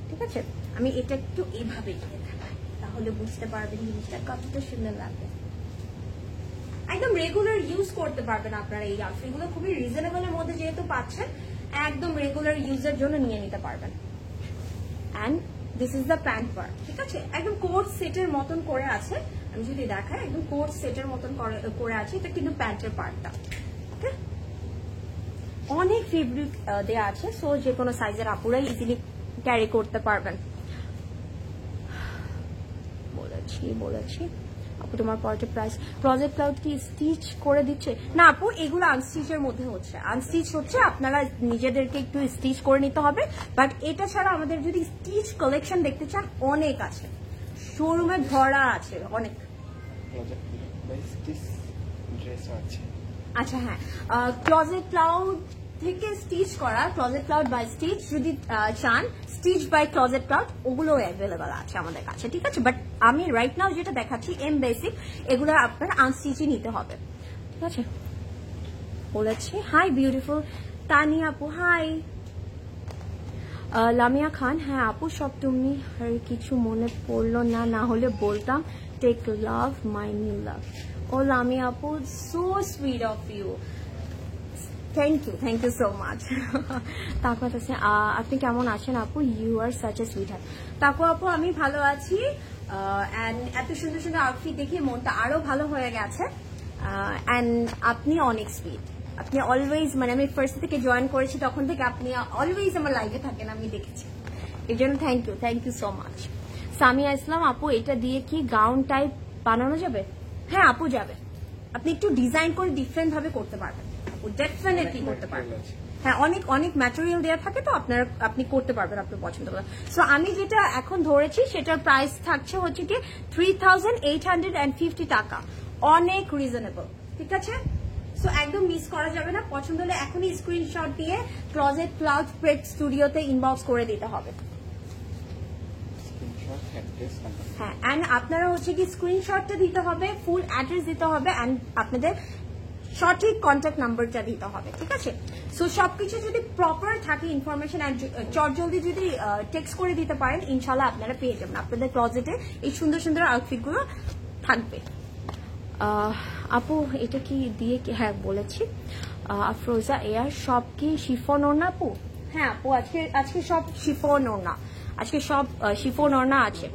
Speaker 1: ঠিক আছে। আমি এটা একটু এইভাবে দিয়ে দেখাই, তাহলে বুঝতে পারবেন জিনিসটা কতটা সুন্দর লাগবে। একদম রেগুলার ইউজ করতে পারবেন আপনারা এই আউটফিটগুলো, খুবই রিজনেবল এর মধ্যে যেহেতু পাচ্ছেন, একদম রেগুলার ইউজের জন্য নিয়ে নিতে পারবেন। And this is the pant part, ঠিক আছে, একদম কোট সেটের মতন করে আছে। আমি যদি দেখাই একদম কোট সেটের মতন করে আছে, এটা কিন্তু প্যান্টের পার্টটা, ওকে। অনেক ফেব্রিক দেওয়া আছে, সো যে কোনো সাইজের আপুরা ইজিলি ক্যারি করতে পারবেন। বলেছি আপু তোমার পরাটার প্রাইস? প্রজেক্ট ক্লাউড কি স্টিচ করে দিচ্ছে? না আপু, এগুলো আনস্টিচের মধ্যে হচ্ছে, আনস্টিচ হচ্ছে, আপনারা নিজেদেরকে একটু স্টিচ করে নিতে হবে। বাট এটা ছাড়া আমাদের যদি স্টিচ কালেকশন দেখতে চান অনেক আছে, শোরুমে ভরা আছে অনেক। আচ্ছা হ্যাঁ, ক্লোজেট ক্লাউড থেকে স্টিচ করা, ক্লোজেট ক্লাউড বাই স্টিচ যদি চান, স্টিচ বাই ক্লোজেট ক্লাউড, ওগুলো অ্যাভেলেবল আছে আমাদের কাছে, ঠিক আছে। বাট আমি রাইট নাও যেটা দেখাচ্ছি এম বেসিক, এগুলো আপনার আনস্টিচই নিতে হবে, ঠিক আছে। বলেছি হাই বিউটিফুল তানিয়া আপু, হাই। লামিয়া খান, হ্যাঁ আপু সব তুমি, আর কিছু মনে পড়লো না হলে বলতাম। Take love my new love. Oh Lamia আপু, so sweet of you, thank you so much. Taqwa আছে, আপনি কেমন আছেন আপু? You are such a sweetheart. Taqwa আপু আমি ভালো আছি, এন্ড এত সুন্দর সুন্দর আউটফিট দেখে মনটা আরো ভালো হয়ে গেছে। এন্ড আপনি অনেক সুইট, আপনি অলওয়েজ, মানে আমি ফার্স্ট থেকে জয়েন করেছি তখন থেকে আপনি অলওয়েজ আমার লাইভে থাকেন, আমি দেখেছি, এর জন্য thank you so much. Samia Islam আপু, এটা দিয়ে কি গাউন টাইপ বানানো যাবে? হ্যাঁ আপু যাবে, আপনি একটু ডিজাইন করে ডিফারেন্ট ভাবে করতে পারবেন, ডেফিনেটলি করতে পারবেন। হ্যাঁ অনেক অনেক ম্যাটেরিয়াল দেওয়া থাকে তো আপনি করতে পারবেন আপনার পছন্দ করে। সো আমি যেটা এখন ধরেছি সেটার প্রাইস থাকছে হচ্ছে কি 3850 টাকা, অনেক রিজনেবল, ঠিক আছে? সো একদম মিস করা যাবে না, পছন্দ হলে এখনই স্ক্রিনশট দিয়ে ক্লজেট ক্লাউড স্প্রেড স্টুডিওতে ইনবক্স করে দিতে হবে। হ্যাঁ অ্যান্ড আপনারা হচ্ছে কি স্ক্রিনশটটা দিতে হবে, ফুল অ্যাড্রেস দিতে হবে, অ্যান্ড আপনাদের সঠিক কন্ট্যাক্ট নাম্বারটা দিতে হবে, ঠিক আছে? সো সবকিছু যদি প্রপার থাকে ইনফরমেশন অ্যান্ড চটজলদি যদি টেক্সট করে দিতে পারেন, ইনশাল্লাহ আপনারা পেয়ে যাবেন, আপনাদের ক্লজেটে এই সুন্দর সুন্দর আউটফিটগুলো থাকবে। আপু এটা কি দিয়ে কি? হ্যাঁ বলেছি। আফরোজা এয়ার সব কি শিফন ওড়না আপু? হ্যাঁ আপু আজকে সব শিফন ওড়না, আজকে সব শিফন ওড়না আছে।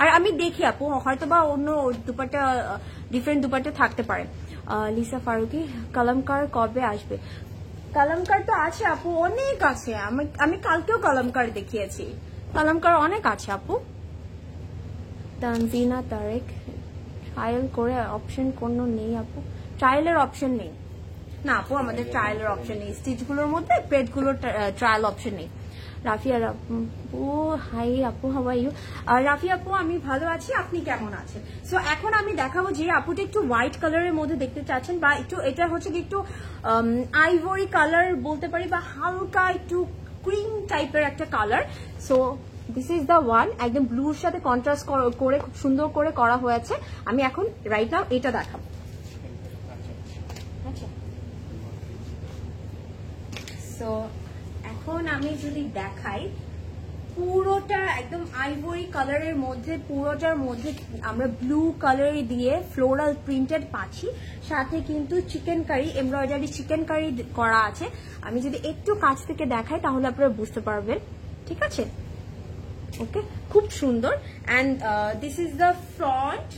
Speaker 1: আর আমি দেখি আপু হয়তো বা অন্য দুপাট্টা ডিফারেন্ট দুপাট্টা থাকতে পারে। লিসা ফারুকি কলমকার কবে আসবে? কলমকার তো আছে আপু, অনেক আছে, আমি কালকেও কলমকার দেখিয়েছি, কলমকার অনেক আছে আপু। তানজিনা তারেক ট্রায়াল করে অপশন কোনো নেই আপু? ট্রায়ালের অপশন নেই না আপু, আমাদের ট্রায়ালের অপশন নেই, স্টিচগুলোর মধ্যে প্রেডগুলোর ট্রায়াল অপশন নেই। রাফিয়া আপু হাই আপু, হাউ আর ইউ? রাফিয়া আপু আমি ভালো আছি, আপনি কেমন আছেন? সো এখন আমি দেখাবো যে আপুটা একটু হোয়াইট কালারের মধ্যে দেখতে চাচ্ছেন, বা একটু এটা হচ্ছে একটু আইভরি কালার বলতে পারি, বা হালকা একটু ক্রিম টাইপের একটা colour. So this is the one, একদম ব্লুর সাথে কন্ট্রাস্ট করে খুব সুন্দর করে করা হয়েছে। আমি এখন রাইট নাও এটা দেখাবো। আচ্ছা সো এখন আমি যদি দেখাই, পুরোটা একদম আইভরি কালারের মধ্যে, পুরোটার মধ্যে আমরা ব্লু কালার দিয়ে ফ্লোরাল প্রিন্টেড পাচ্ছি, সাথে কিন্তু chikankari embroidery chikankari করা আছে। আমি যদি একটু কাছ থেকে দেখাই তাহলে আপনারা বুঝতে পারবেন, ঠিক আছে? ওকে, খুব সুন্দর। And this is the front,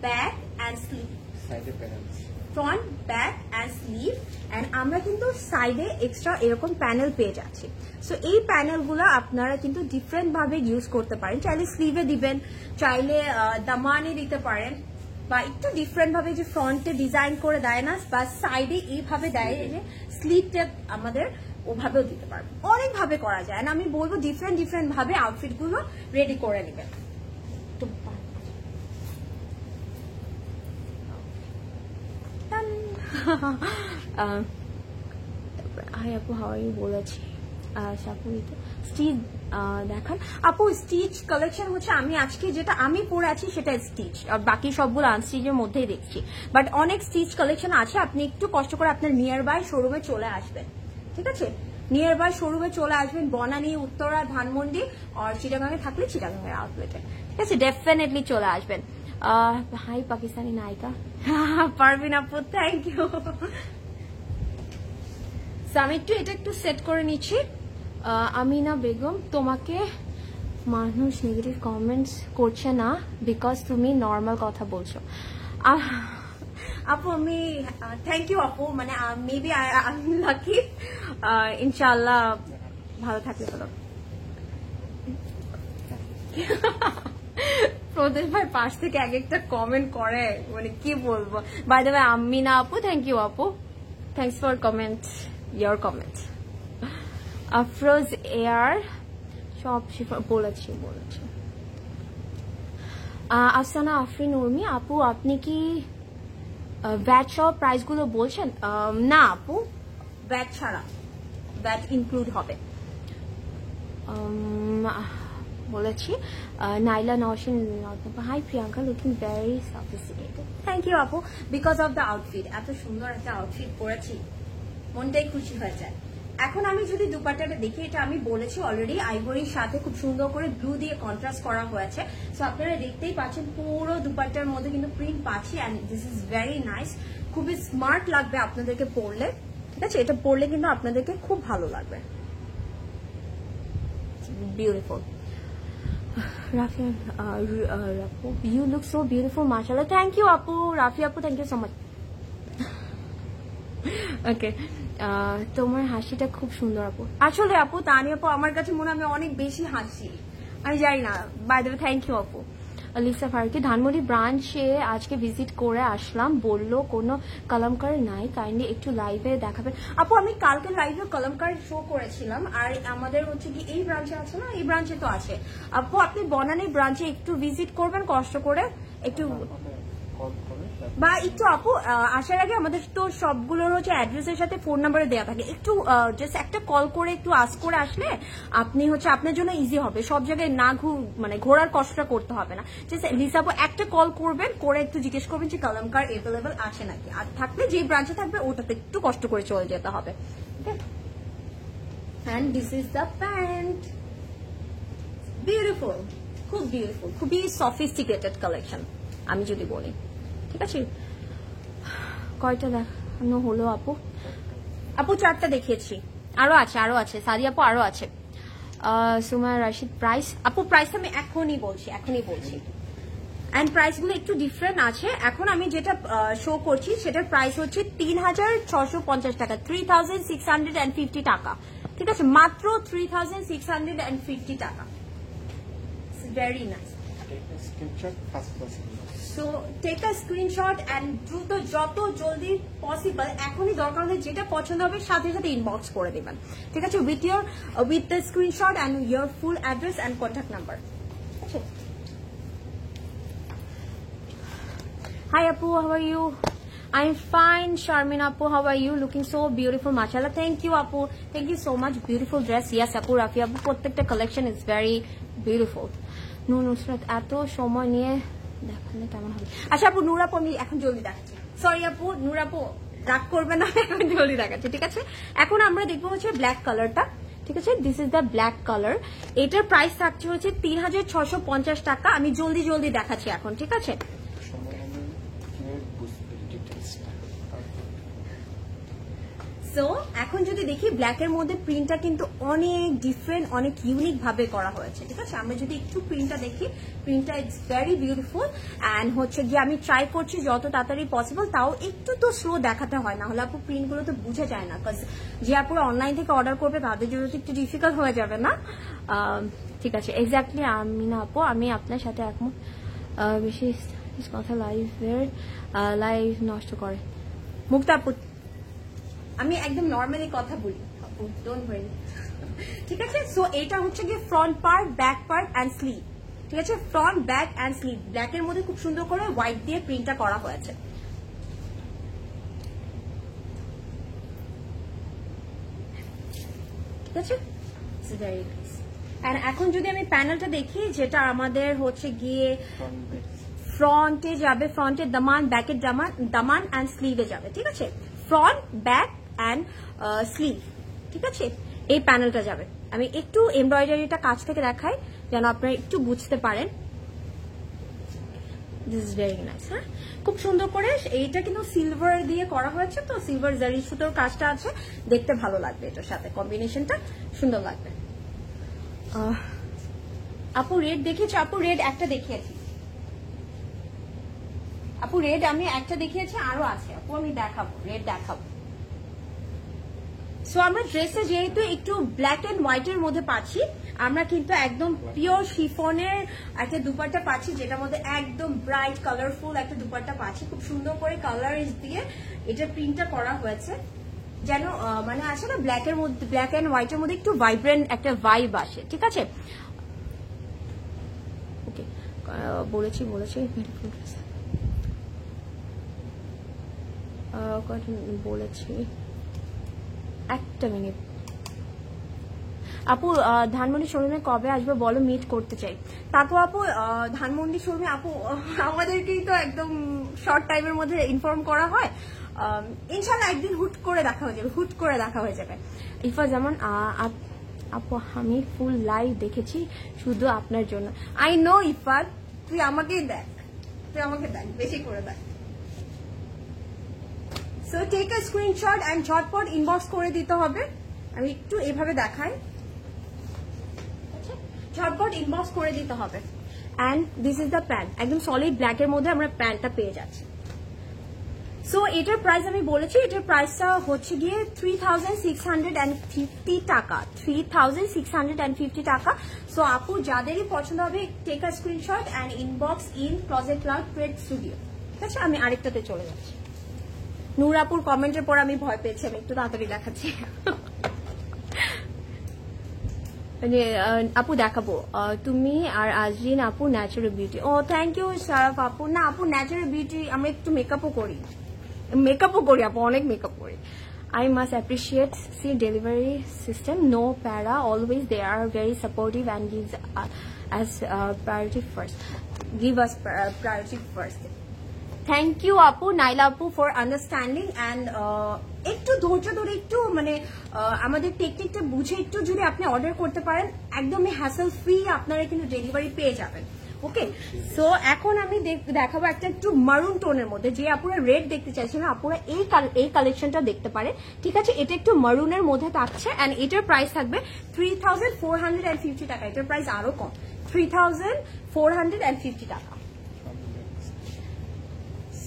Speaker 1: back and sleeve, front back and sleeve, and আমরা কিন্তু সাইডে এক্সট্রা এরকম প্যানেল পেয়ে যাচ্ছি। সো এই প্যানেলগুলো আপনারা কিন্তু ডিফারেন্ট ভাবে ইউজ করতে পারেন, চাইলে স্লিভে দিবেন, চাইলে দামানে দিতে পারেন, বা একটু ডিফারেন্ট ভাবে যে ফ্রন্টে ডিজাইন করে দেয় না, বা সাইডে এইভাবে দেয় যে স্লিভটা আমাদের ওভাবেও দিতে পারবেন, অনেক ভাবে করা যায়। আমি বলবো ডিফারেন্ট ডিফারেন্ট ভাবে আউটফিট গুলো রেডি করে নেবেন। হাই আপু হাউ আর ইউ বলেছি। স্টিচ দেখান আপু, স্টিচ কালেকশন হচ্ছে আমি আজকে যেটা আমি পরে আছি সেটা স্টিচ, আর বাকি সবগুলো আনস্টিচের মধ্যেই দেখছি, বাট অনেক স্টিচ কালেকশন আছে। আপনি একটু কষ্ট করে আপনার নিয়ার বাই শোরুমে চলে আসবেন, ঠিক আছে? নিয়ার বাই শোরুমে চলে আসবেন, বনানী, উত্তরা, ধানমন্ডি, আর চিটাগাঙে থাকলে চিটাগাঙের আউটলেটে, ঠিক আছে? ডেফিনেটলি চলে আসবেন। হাই পাকিস্তানি নায়িকা পারভিন আপু, থ্যাংক ইউ। আমি এটা একটু সেট করে নিচ্ছি। আমিনা বেগম, তোমাকে মানুষ নেগেটিভ কমেন্টস করছে না বিকজ তুমি নর্মাল কথা বলছো। আপু আমি থ্যাংক ইউ আপু, মানে মেবি আমি লাকি, ইনশাল্লাহ ভালো থাকলে ভালো। প্রদেশ ভাই পাশ থেকে এক একটা কমেন্ট করে, মানে কি বলবো। বাই দ্য ওয়ে আমিনা আপু, থ্যাংক ইউ আপু, thanks for comment, your comment. Afroz air সব বলেছি। আফসানা আফরিন উর্মি আপু, আপনি কি ভ্যাট সহ প্রাইসগুলো বলছেন? না আপু, ভ্যাট ছাড়া, ভ্যাট ইনক্লুড হবে বলেছি। Naila Nowshin, hi Priyanka, looking very sophisticated. Thank you আপু, বিকজ অফ দ্য আউটফিট, এত সুন্দর একটা আউটফিট পরেছি, মনটাই খুশি হয়ে যায়। এখন আমি যদি দুপাট্টাটা দেখি, এটা আমি বলেছি অলরেডি আইভরির সাথে খুব সুন্দর করে ব্লু দিয়ে কন্ট্রাস্ট করা হয়েছে। সো আপনারা দেখতেই পাচ্ছেন পুরো দুপাট্টার মধ্যে কিন্তু প্রিন্ট পাচ্ছি, and this is very nice, খুবই স্মার্ট লাগবে আপনাদেরকে পরলে, ঠিক আছে? এটা পরলে কিন্তু আপনাদেরকে খুব ভালো লাগবে, বিউটিফুল। রাফি আপু, ইউ লুক সো বিউটিফুল মাশাআল্লাহ। থ্যাংক ইউ আপু, রাফি আপু, থ্যাংক ইউ সো মাচ। ওকে, তোমার হাসিটা খুব সুন্দর আপু। আসলে আপু তানি আপু আমার কাছে মনে হয় আমি অনেক বেশি হাসি, আমি জানি না। By the way thank you আপু। লিসা ফারুকি ধানমন্ডি ব্রাঞ্চে আজকে ভিজিট করে আসলাম, বললো কোনো কলমকার নাই, কাইন্ডলি একটু লাইভে দেখাবেন। আপু আমি কালকে লাইভে কলমকার শো করেছিলাম, আর আমাদের হচ্ছে কি এই ব্রাঞ্চে আছে না, এই ব্রাঞ্চে তো আছে। আপু আপনি বনানী ব্রাঞ্চে একটু ভিজিট করবেন কষ্ট করে একটু, বা একটু আপু আসার আগে আমাদের তো সবগুলোর হচ্ছে অ্যাড্রেসের সাথে ফোন নাম্বারে দেওয়া থাকে, একটু জাস্ট একটা কল করে একটু আস্ক করে আসলে আপনি হচ্ছে আপনার জন্য ইজি হবে, সব জায়গায় না মানে ঘোরার কষ্টটা করতে হবে না। জাস্ট লিসা আপু একটা কল করবেন, করে একটু জিজ্ঞেস করবেন যে কলমকার অ্যাভেলেবল আছে নাকি, আর থাকলে যে ব্রাঞ্চে থাকবে ওটাতে একটু কষ্ট করে চলে যেতে হবে। And this is the pant. Beautiful, খুব বিউটিফুল, খুবই সফিস্টিকেটেড কালেকশন আমি যদি বলি। ঠিক আছে, কয়টা দেখানো হলো আপু? আপু 4টা দেখিয়েছি, আরো আছে সাদি আপু, আরো আছে। সুমায়া রাশিদ প্রাইস, আপু প্রাইস আমি এখনই বলছি। এন্ড প্রাইস গুলো একটু ডিফারেন্ট আছে। এখন আমি যেটা শো করছি সেটার প্রাইস হচ্ছে 3650 টাকা, 3650 টাকা। ঠিক আছে, মাত্র 3650 টাকা। Very nice. So take a screenshot and দ্রুত যত জলদি পসিবল এখনই দরকার হলে যেটা পছন্দ হবে সাথে সাথে ইনবক্স করে দেবেন। ঠিক আছে, with the screenshot and your full address and contact number. Hi Apu, how are you? I'm fine. Sharmin Apu, how are you? Looking so beautiful, mashallah. Thank you Apu, thank you so much. Beautiful dress. Yes Apu, Rafi Apu, প্রত্যেকটা collection is very beautiful. Nusrat এত সময় নিয়ে দেখালে কেমন হবে? আচ্ছা আপু, নূর আপু আমি এখন জলদি দেখাচ্ছি। সরি আপু, নূর আপু রাগ করবে না, এখন জলদি দেখাচ্ছি। ঠিক আছে, এখন আমরা দেখবো হচ্ছে ব্ল্যাক কালারটা। ঠিক আছে, this is the black colour. এটার প্রাইস থাকছে হচ্ছে 3650 টাকা। আমি জলদি দেখাচ্ছি এখন। ঠিক আছে, সো এখন যদি দেখি ব্ল্যাকের মধ্যে প্রিন্টটা কিন্তু অনেক ডিফারেন্ট, অনেক ইউনিক ভাবে করা হয়েছে। ঠিক আছে, আমরা যদি একটু প্রিন্টটা দেখি, প্রিন্টটা ইটস ভেরি বিউটিফুল। অ্যান্ড হচ্ছে গিয়ে আমি ট্রাই করছি যত তাড়াতাড়ি পসিবল, তাও একটু তো স্লো দেখাতে হয়, না হলে আপু প্রিন্টগুলো তো বুঝে যায় না, বিকজ যে আপুরা অনলাইন থেকে অর্ডার করবে তাদের জন্য তো একটু ডিফিকাল্ট হয়ে যাবে না। ঠিক আছে, এক্স্যাক্টলি আমি না আপু, আমি আপনার সাথে একমত। বেশি কথা লাইভ নষ্ট করে। মুক্তা আপু আমি একদম নর্মালি কথা বলি, ডোন্ট ওয়ারি। ঠিক আছে, সো এটা হচ্ছে গিয়ে front part, back part and sleeve. ঠিক আছে, ফ্রন্ট, ব্যাক এন্ড স্লিভ ব্ল্যাকের মধ্যে খুব সুন্দর করে হোয়াইট দিয়ে প্রিন্টটা করা হয়েছে। ঠিক আছে, ইটস ভেরি নাইস। এন্ড এখন যদি আমি প্যানেলটা দেখি, যেটা আমাদের হচ্ছে গিয়ে ফ্রন্টে যাবে, ফ্রন্টের দামান, ব্যাকের দামান এন্ড স্লিভে যাবে। ঠিক আছে, ফ্রন্ট, ব্যাক এন্ড স্লিভ। ঠিক আছে, এই প্যানেলটা যাবে। আমি একটু এমব্রয়ডারিটা কাছ থেকে দেখাই যেন আপনারা একটু বুঝতে পারেন। This is very nice. হ্যাঁ, খুব সুন্দর করে এইটা কিন্তু সিলভার দিয়ে করা হয়েছে, তো সিলভার জারি সুতোর কাজটা আছে, দেখতে ভালো লাগবে, এটার সাথে কম্বিনেশনটা সুন্দর লাগবে। আপু রেড দেখেছি? আপু রেড একটা দেখিয়েছি। আপু রেড আমি একটা দেখিয়েছি, আরো আছে আপু, আমি দেখাবো, রেড দেখাবো। সো আমরা ড্রেসে যেহেতু একটু ব্ল্যাক এন্ড হোয়াইটের মধ্যে পাচ্ছি, আমরা কিন্তু একদম পিওর শিফনের একটা দুপাট্টা পাচ্ছি, যেটার মধ্যে একদম ব্রাইট কালারফুল একটা দুপাট্টা পাচ্ছি। খুব সুন্দর করে কালার দিয়ে এটা প্রিন্টটা করা হয়েছে, যেন মানে আছে না ব্ল্যাকের মধ্যে, ব্ল্যাক এন্ড হোয়াইটের মধ্যে একটু ভাইব্রেন্ট একটা ভাইব আসে। ঠিক আছে, ওকে বলেছি বলেছি। একটা মিনিট আপু, ধানমন্ডি শোরুমে কবে আসবে বলো, মিট করতে চাই। তারপর আপু ধানমন্ডি শোরুমে আপু আমাদেরকেই তো একদম শর্ট টাইমের মধ্যে ইনফর্ম করা হয়, ইনশাল্লাহ একদিন হুট করে দেখা হয়ে যাবে। ইফা যেমন আপু আমি ফুল লাইভ দেখেছি শুধু আপনার জন্য। আই নো ইফা, তুই আমাকে দেখ, বেশি করে দেখ। So take a screenshot and ঝটপট ইনবক্স করে দিতে হবে। আমি একটু এভাবে দেখাই, ঝটপট ইনবক্স করে দিতে হবে। And this is the pant, একদম সলিড ব্ল্যাকের মধ্যে আমরা প্যান্টটা পেয়ে যাচ্ছি। সো এটার প্রাইস আমি বলেছি, এটার প্রাইসটা হচ্ছে গিয়ে 3650 টাকা, 3650 টাকা। সো আপু যাদেরই পছন্দ হবে take a screenshot and inbox in Closet Cloud trade studio. ঠিক আছে, আমি আরেকটাতে চলে যাচ্ছি। নূর আপুর কমেন্টের পর আমি ভয় পেয়েছি, আমি একটু তাড়াতাড়ি দেখাচ্ছি। মানে আপু দেখাবো তুমি আর আজরিন আপু natural beauty. Oh thank you Sharaf আপু। না আপু ন্যাচারাল বিউটি আমরা একটু মেকআপও করি আপু, অনেক মেকআপ করি। I must appreciate see delivery system, no para, always they are very supportive and gives us priority first, give us priority first. Thank you আপু, নাইলা আপু ফর আন্ডারস্ট্যান্ডিং অ্যান্ড একটু ধৈর্য ধরে একটু মানে আমাদের টেকনিকটা বুঝে একটু যদি আপনি অর্ডার করতে পারেন একদমই হ্যাসেল ফ্রি আপনারা কিন্তু ডেলিভারি পেয়ে যাবেন। ওকে, সো এখন আমি দেখাবো একটা একটু মারুন টোনের মধ্যে, যে আপুরা রেড দেখতে চাইছেন আপুরা এই কালেকশনটা দেখতে পারে। ঠিক আছে, এটা একটু মারুনের মধ্যে থাকছে অ্যান্ড এটার প্রাইস থাকবে 3450 টাকা। এটার প্রাইস আরো কম, 3450 টাকা।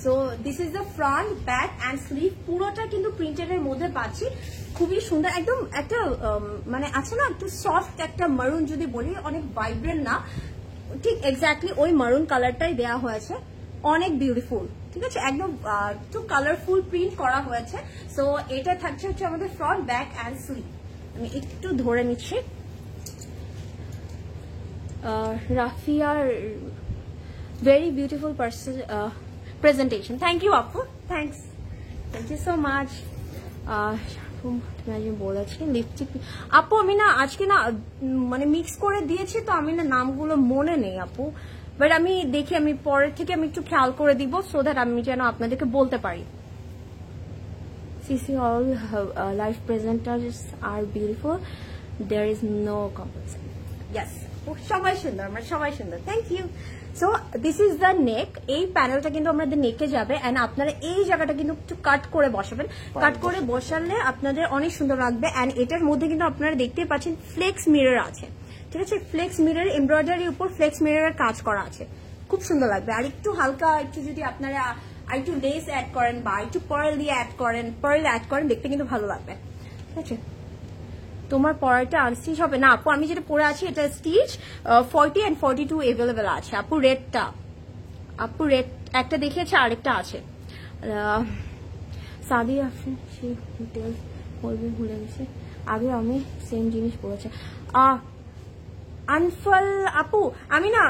Speaker 1: So this is the front, back and sleeve, পুরোটা কিন্তু প্রিন্টেডের মধ্যে পাচ্ছি। খুবই সুন্দর, একদম একটা মানে আছে না একটু সফট একটা মারুন, যদি বলি অনেক ভাইব্রেন্ট না, ঠিক এক্স্যাক্টলি ওই মারুন কালারটাই দেওয়া হয়েছে, অনেক বিউটিফুল। ঠিক আছে, একদম একটু কালারফুল প্রিন্ট করা হয়েছে। সো এটা থাকছে হচ্ছে আমাদের ফ্রন্ট, ব্যাক অ্যান্ড স্লিভ। আমি একটু ধরে নিচ্ছি। রাফিয়ার very beautiful person presentation. Thank you আপু, thank you so much. তুমি বলেছি লিপস্টিক আপু, আমি না আজকে না মানে মিক্স করে দিয়েছি তো আমি না নামগুলো মনে নেই আপু, বাট আমি দেখি আমি পরের থেকে আমি একটু খেয়াল করে দিব সো দ্যাট আমি যেন আপনাদেরকে বলতে পারি। CC all live presenters are beautiful, there is no comparison. Yes, সবাই সুন্দর, আমার সবাই সুন্দর, thank you. So this is the neck, এই প্যানেলটা কিন্তু আমাদের নেকে যাবে অ্যান্ড আপনারা এই জায়গাটা কিন্তু একটু কাট করে বসাবেন, কাট করে বসালে আপনাদের অনেক সুন্দর লাগবে। অ্যান্ড এটার মধ্যে কিন্তু আপনারা দেখতেই পাচ্ছেন ফ্লেক্স মিরর আছে। ঠিক আছে, ফ্লেক্স মিরর এমব্রয়ডারির উপর ফ্লেক্স মিররের কাজ করা আছে, খুব সুন্দর লাগবে। আর একটু হালকা একটু যদি আপনারা আর একটু লেস অ্যাড করেন বা একটু পার্ল দিয়ে অ্যাড করেন দেখতে কিন্তু ভালো লাগবে। ঠিক আছে, তোমার পরাটা আনস্টিচ হবে না আপু, আমি যেটা পরে আছি এটা স্টিচ 40 and 42 अवेलेबल আছে আপু। রেডটা আপু রেড একটা দেখিয়েছে, আরেকটা আছে সাদি আফরিন, সেই ডিটেলস বলবে ভুলে গেছে, আগে আমি সেম জিনিস পড়েছি। আনফল আপু আমি না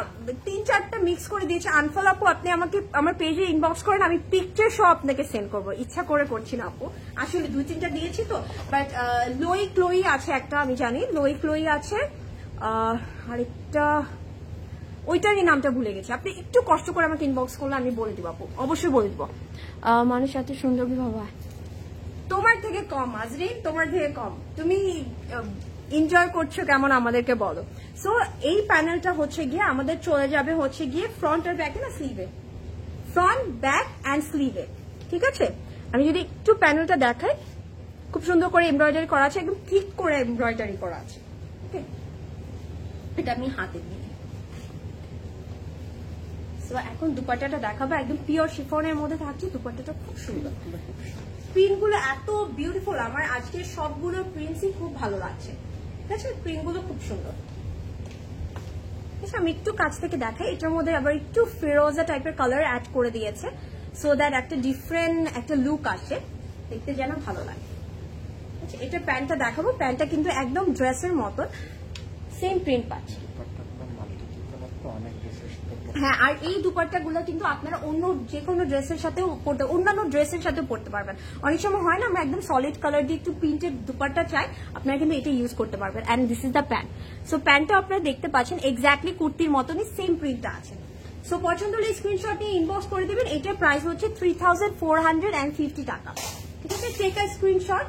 Speaker 1: 3-4টা মিক্স করে দিয়েছি। আনফল আপু আপনি আমাকে আমার পেজে ইনবক্স করেন, আমি পিকচার সহ আপনাকে সেন্ড করবো, ইচ্ছা করে করছি না আপু, আসলে 2-3টা দিয়েছি তো। বাট লোই ক্লোই আছে একটা, আমি জানি লোই ক্লোই আছে, আরেকটা ওইটারই নামটা ভুলে গেছি, আপনি একটু কষ্ট করে আমাকে ইনবক্স করলে আমি বলে দিব আপু, অবশ্যই বলে দিব। মানুষ এত সুন্দর কি বাবা, তোমার থেকে কম আজরিন, তোমার থেকে কম, তুমি এনজয় করছো কেমন আমাদেরকে বলো। সো এই প্যানেলটা হচ্ছে গিয়ে আমাদের চলে যাবে হচ্ছে গিয়ে ফ্রন্ট আর ব্যাকে না স্লিভে, ফ্রন্ট ব্যাক অ্যান্ড স্লিভে। ঠিক আছে, আমি যদি একটু প্যানেলটা দেখাই, খুব সুন্দর করে এমব্রয়ডারি করা আছে, একদম ঠিক করে এমব্রয়ডারি করা আছে। ওকে, এটা আমি হাতে দিই। সো এখন দুপাট্টাটা দেখাবো, একদম পিওর শিফনের মধ্যে থাকছে, দুপাট্টাটা খুব সুন্দর, প্রিন্টগুলো এত বিউটিফুল, আমার আজকে সবগুলো প্রিন্টসই খুব ভালো লাগছে। ঠিক আছে, প্রিন্টগুলো খুব সুন্দর। আমি একটু কাছ থেকে দেখাই, এটার মধ্যে আবার একটু ফিরোজা টাইপের কালার অ্যাড করে দিয়েছে সো দ্যাট একটা ডিফারেন্ট একটা লুক আসে, দেখতে যেন ভালো লাগে। আচ্ছা, এটা প্যান্টটা দেখাবো, প্যান্টটা কিন্তু একদম ড্রেসের মতন সেম প্রিন্ট পাচ্ছে। হ্যাঁ, আর এই দুপাট্টাগুলো কিন্তু আপনারা অন্য যে কোনো ড্রেসের সাথেও পরতে, অন্যান্য ড্রেসের সাথেও পরতে পারবেন। অনেক সময় হয় না আমরা একদম সলিড কালার দিয়ে একটু প্রিন্টেড দুপাট্টা চাই, আপনারা কিন্তু এটা ইউজ করতে পারবেন। And this is the pant. So প্যান্টটা আপনারা দেখতে পাচ্ছেন এক্স্যাক্টলি কুর্তির মতনই সেম প্রিন্টটা আছে। সো পছন্দ হলে স্ক্রিনশট নিয়ে ইনবক্স করে দিবেন। এটার প্রাইস হচ্ছে 3450 টাকা। ঠিক আছে, টেক আ স্ক্রিনশট,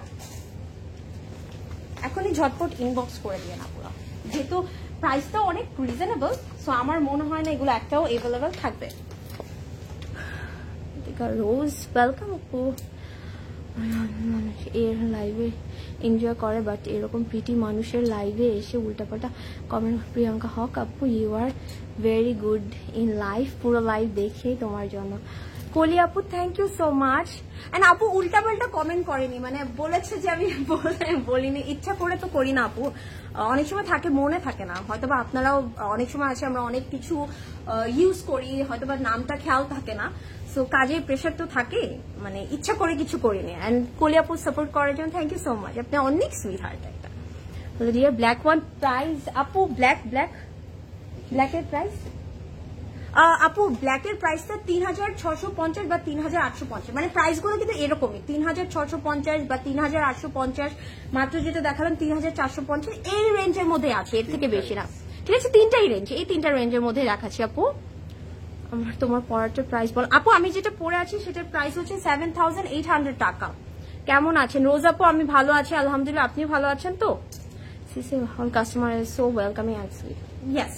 Speaker 1: এখনই ঝটপট ইনবক্স করে দিয়ে না পুরো, যেহেতু প্রাইসটা অনেক রিজনেবল, সো আমার মনে হয় না এগুলো একটাও এভেলেবল থাকবে। রোজ ওয়েলকাম আপু, মানুষ এর লাইভে এনজয় করে বাট এরকম প্রিটি মানুষের লাইভে এসে উল্টাপাল্টা কমেন্ট। প্রিয়াঙ্কা হক আপু, you are very good in life, পুরো লাইভ দেখেই তোমার জন্য কলি আপু thank you so much. And আপু উল্টা পাল্টা কমেন্ট করেনি, মানে বলেছে যে আমি বলিনি, ইচ্ছা করে তো করি না আপু, অনেক সময় থাকে মনে থাকে না, হয়তোবা আপনারাও অনেক সময় আছে আমরা অনেক কিছু ইউজ করি, হয়তোবা নামটা খেয়াল থাকে না, সো কাজের প্রেশার তো থাকে, মানে ইচ্ছা করে কিছু করিনি। এন্ড কলি আপু সাপোর্ট করার জন্য থ্যাংক ইউ সো মাচ, আপনি অনেক সুইট হার্ট একটা। ডিয়ার ব্ল্যাক ওয়ান প্রাইস আপু, ব্ল্যাকের প্রাইস আপু ব্ল্যাকের প্রাইসটা 3650 বা 3850, মানে প্রাইস গুলো কিন্তু এরকমই 3650 বা 3850, মাত্র যেটা দেখালাম 3450, এই রেঞ্জের মধ্যে আছে, এর থেকে বেশি না। ঠিক আছে, তিনটাই রেঞ্জ, এই তিনটা রেঞ্জের মধ্যে রাখাচ্ছি আপু। আমার তোমার পরাটার প্রাইস বল আপু। আমি যেটা পরে আছি সেটার প্রাইস হচ্ছে 7800 টাকা। কেমন আছেন রোজ আপু? আমি ভালো আছি আলহামদুলিল্লাহ, আপনি ভালো আছেন তো? All customer is so welcoming and sweet. Yes,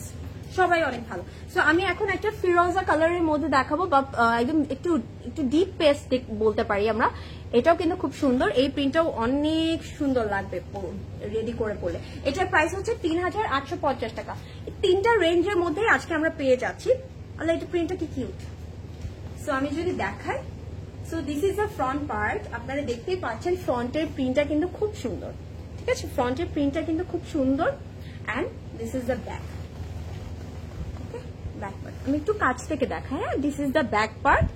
Speaker 1: সবাই অনেক ভালো। সো আমি এখন একটা ফিরোজা কালারের মধ্যে দেখাবো, বা একদম একটু ডিপ পেস্ট বলতে পারি আমরা। এটাও কিন্তু খুব সুন্দর, এই প্রিন্টটাও অনেক সুন্দর লাগবে রেডি করে পরলে। এটার প্রাইস হচ্ছে 3850 টাকা। তিনটা রেঞ্জের মধ্যে আজকে আমরা পেয়ে যাচ্ছি। আল্লাহ, এটা প্রিন্টটা কি কিউট। সো আমি যদি দেখাই, so this is the front part, আপনারা দেখতেই পাচ্ছেন ফ্রন্টের প্রিন্টটা কিন্তু খুব সুন্দর। ঠিক আছে, ফ্রন্টের প্রিন্টটা কিন্তু খুব সুন্দর। And this is the back, back part আমি একটু কাছ থেকে দেখাই। হ্যাঁ, this is the back part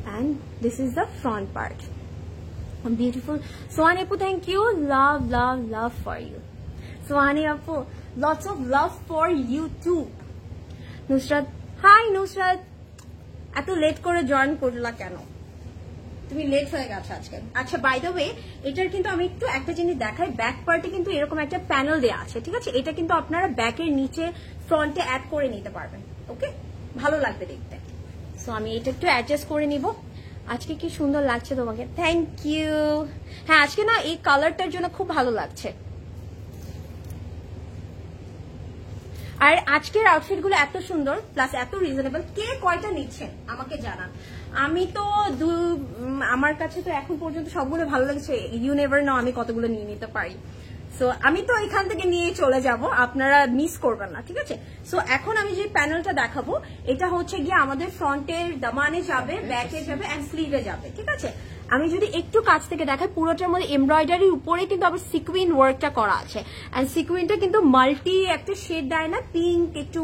Speaker 1: and this is the front part. Beautiful. Sohani আপু thank you, love love love for you. Sohani আপু lots of love for you too. Nusrat, hi Nusrat, এত late করে জয়েন করলা কেন? তুমি লেট হয়ে গেছো আজকে। আচ্ছা, বাই দ্য ওয়ে, এটার কিন্তু আমি একটু একটা জিনিস দেখাই। ব্যাক পার্টে কিন্তু এরকম একটা প্যানেল দেওয়া আছে, ঠিক আছে? এটা কিন্তু আপনারা ব্যাকের নিচে ফ্রন্টে অ্যাড করে নিতে পারবেন। ওকে, ভালো লাগবে দেখতে। সো আমি এটা একটু অ্যাডজাস্ট করে নিব। আজকে কি সুন্দর লাগছে তোমাকে, থ্যাংক ইউ। হ্যাঁ, আজকে না এই কালারটার জন্য খুব ভালো লাগছে। আর আজকের আউটফিট গুলো এত সুন্দর প্লাস এত রিজনেবল। কে কয়টা নিচ্ছেন আমাকে জানান। আমি তো আমার কাছে তো এখন পর্যন্ত সবগুলো ভালো লাগছে। ইউ নেভার নো আমি কতগুলো নিয়ে নিতে পারি। সো আমি তো এখান থেকে নিয়ে চলে যাব, আপনারা মিস করবেন না, ঠিক আছে? সো এখন আমি যে প্যানেলটা দেখাবো, এটা হচ্ছে গিয়ে আমাদের ফ্রন্টের দামানে যাবে, ব্যাকে যাবে এন্ড স্লিভে যাবে, ঠিক আছে? আমি যদি একটু কাছ থেকে দেখাই, পুরোটার মধ্যে এমব্রয়ডারির উপরে কিন্তু আবার সিকুইন ওয়ার্কটা করা আছে। এন্ড সিকুইনটা কিন্তু মাল্টি একটা শেড দেয় না, পিঙ্ক, একটু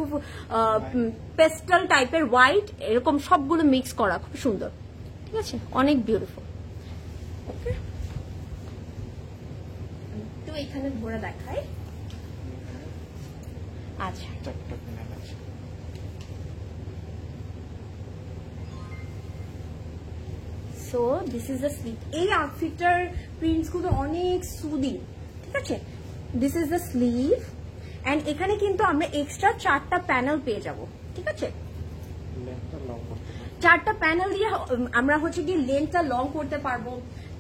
Speaker 1: পেস্টাল টাইপের, হোয়াইট, এরকম সবগুলো মিক্স করা, খুব সুন্দর, ঠিক আছে? অনেক বিউটিফুল। ওকে, তো এখানে ঘোরা দেখাই। আচ্ছা, so this is the sleeve. এই আউটফিটটার প্রিন্টস গুলো অনেক সুদিং, ঠিক আছে? This is the sleeve and এখানে কিন্তু আমরা এক্সট্রা 4টা প্যানেল পেয়ে যাব, ঠিক আছে? 4টা প্যানেল দিয়ে আমরা হচ্ছে কি লেন্থটা লং করতে পারবো।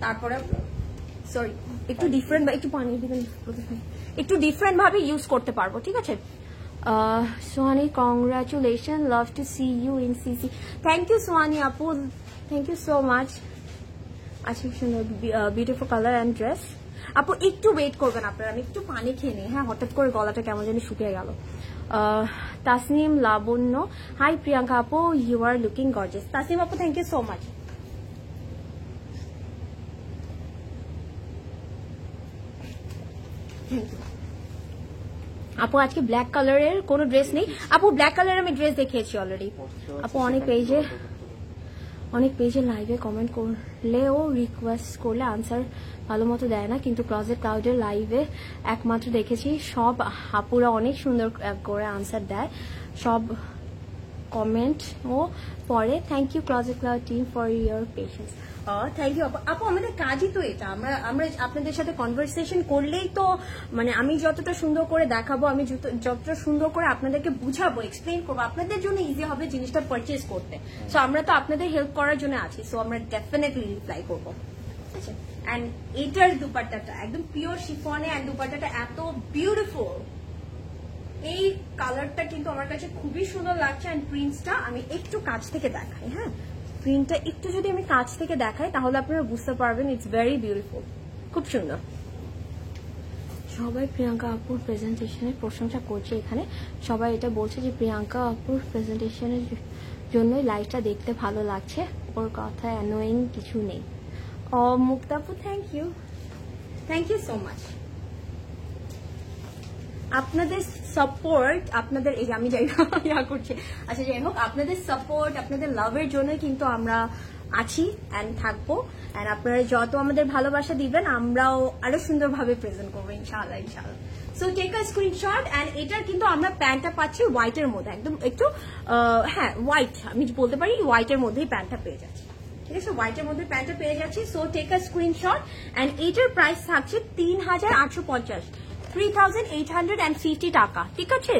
Speaker 1: তারপরে সরি, একটু ডিফারেন্ট বা একটু পানি দিবেন, একটু ডিফারেন্ট ভাবে ইউজ করতে পারবো, ঠিক আছে? Sohani, congratulation, love to see you in CC. Thank you Sohani আপু, থ্যাংক ইউ সো মাচ। আচ্ছা, সুন্দর বিউটিফুল কালার অ্যান্ড ড্রেস। আপু একটু ওয়েট করবেন আপনারা, আমি একটু পানি খেয়ে নিই। হ্যাঁ, হঠাৎ করে গলাটা কেমন জানি শুকিয়ে গেল। তাসনিম লাবণ্য, হাই প্রিয়াঙ্কা আপু, you are looking gorgeous. Tasnim আপু থ্যাংক ইউ সো মাচ। আপু আজকে ব্ল্যাক কালারের কোনো ড্রেস নেই। আপু ব্ল্যাক কালারের আমি ড্রেস দেখিয়েছি অলরেডি। আপু অনেক পেজে লাইভে কমেন্ট করলেও রিকোয়েস্ট করলে আনসার ভালো মতো দেয় না, কিন্তু ক্লজেট ক্লাউডের লাইভে একমাত্র দেখেছি সব আপুরা অনেক সুন্দর করে আনসার দেয়, সব কমেন্ট ও পরে। Thank you Closet Cloud team for your patience. Thank you আপু, আমাদের কাজই তো এটা। আমরা আপনাদের সাথে কনভারসেশন করলেই তো, মানে আমি যতটা সুন্দর করে দেখাবো, আমি যতটা সুন্দর করে আপনাদেরকে বুঝাবো, এক্সপ্লেন করবো, আপনাদের জন্য ইজি হবে জিনিসটা পারচেজ করতে। সো আমরা তো আপনাদের হেল্প করার জন্য আছি, সো আমরা ডেফিনেটলি রিপ্লাই করবো, ঠিক আছে? অ্যান্ড এটার দুপাট্টাটা একদম পিওর শিফনে, অ্যান্ড দুপাট্টাটা এত বিউটিফুল। এই কালারটা কিন্তু আমার কাছে খুবই সুন্দর লাগছে। অ্যান্ড প্রিন্টসটা আমি একটু কাছ থেকে দেখাই। হ্যাঁ, প্রিন্টটা একটু যদি আমি কাছ থেকে দেখাই তাহলে আপনারা বুঝতে পারবেন, ইটস ভেরি বিউটিফুল, খুব সুন্দর। সবাই প্রিয়াঙ্কা আপুর প্রেজেন্টেশনের প্রশংসা করছে, এখানে সবাই এটা বলছে যে প্রিয়াঙ্কা আপুর প্রেজেন্টেশনের জন্যই লাইভটা দেখতে ভালো লাগছে, ওর কথা অ্যানোয়িং কিছু নেই। ও মুক্তাপু থ্যাংক ইউ সো মাচ। আপনাদের সাপোর্ট, আপনাদের এই আমি যাই ইয়া করছি, আচ্ছা যাই হোক, আপনাদের সাপোর্ট, আপনাদের লাভের জন্য কিন্তু আমরা আছি অ্যান্ড থাকবো, অ্যান্ড আপনারা যত আমাদের ভালোবাসা দিবেন আমরাও আরো সুন্দরভাবে প্রেজেন্ট করবো ইনশাআল্লাহ। So take a screenshot. And এটার কিন্তু আমরা প্যান্টটা পাচ্ছি হোয়াইটের মধ্যে, একদম একটু হ্যাঁ হোয়াইট, আমি বলতে পারি হোয়াইটের মধ্যেই প্যান্টটা পেয়ে যাচ্ছি, ঠিক আছে, হোয়াইটের মধ্যে প্যান্টটা পেয়ে যাচ্ছি। So take a screenshot. And এটার প্রাইস থাকছে 3850, 3850 টাকা, ঠিক আছে।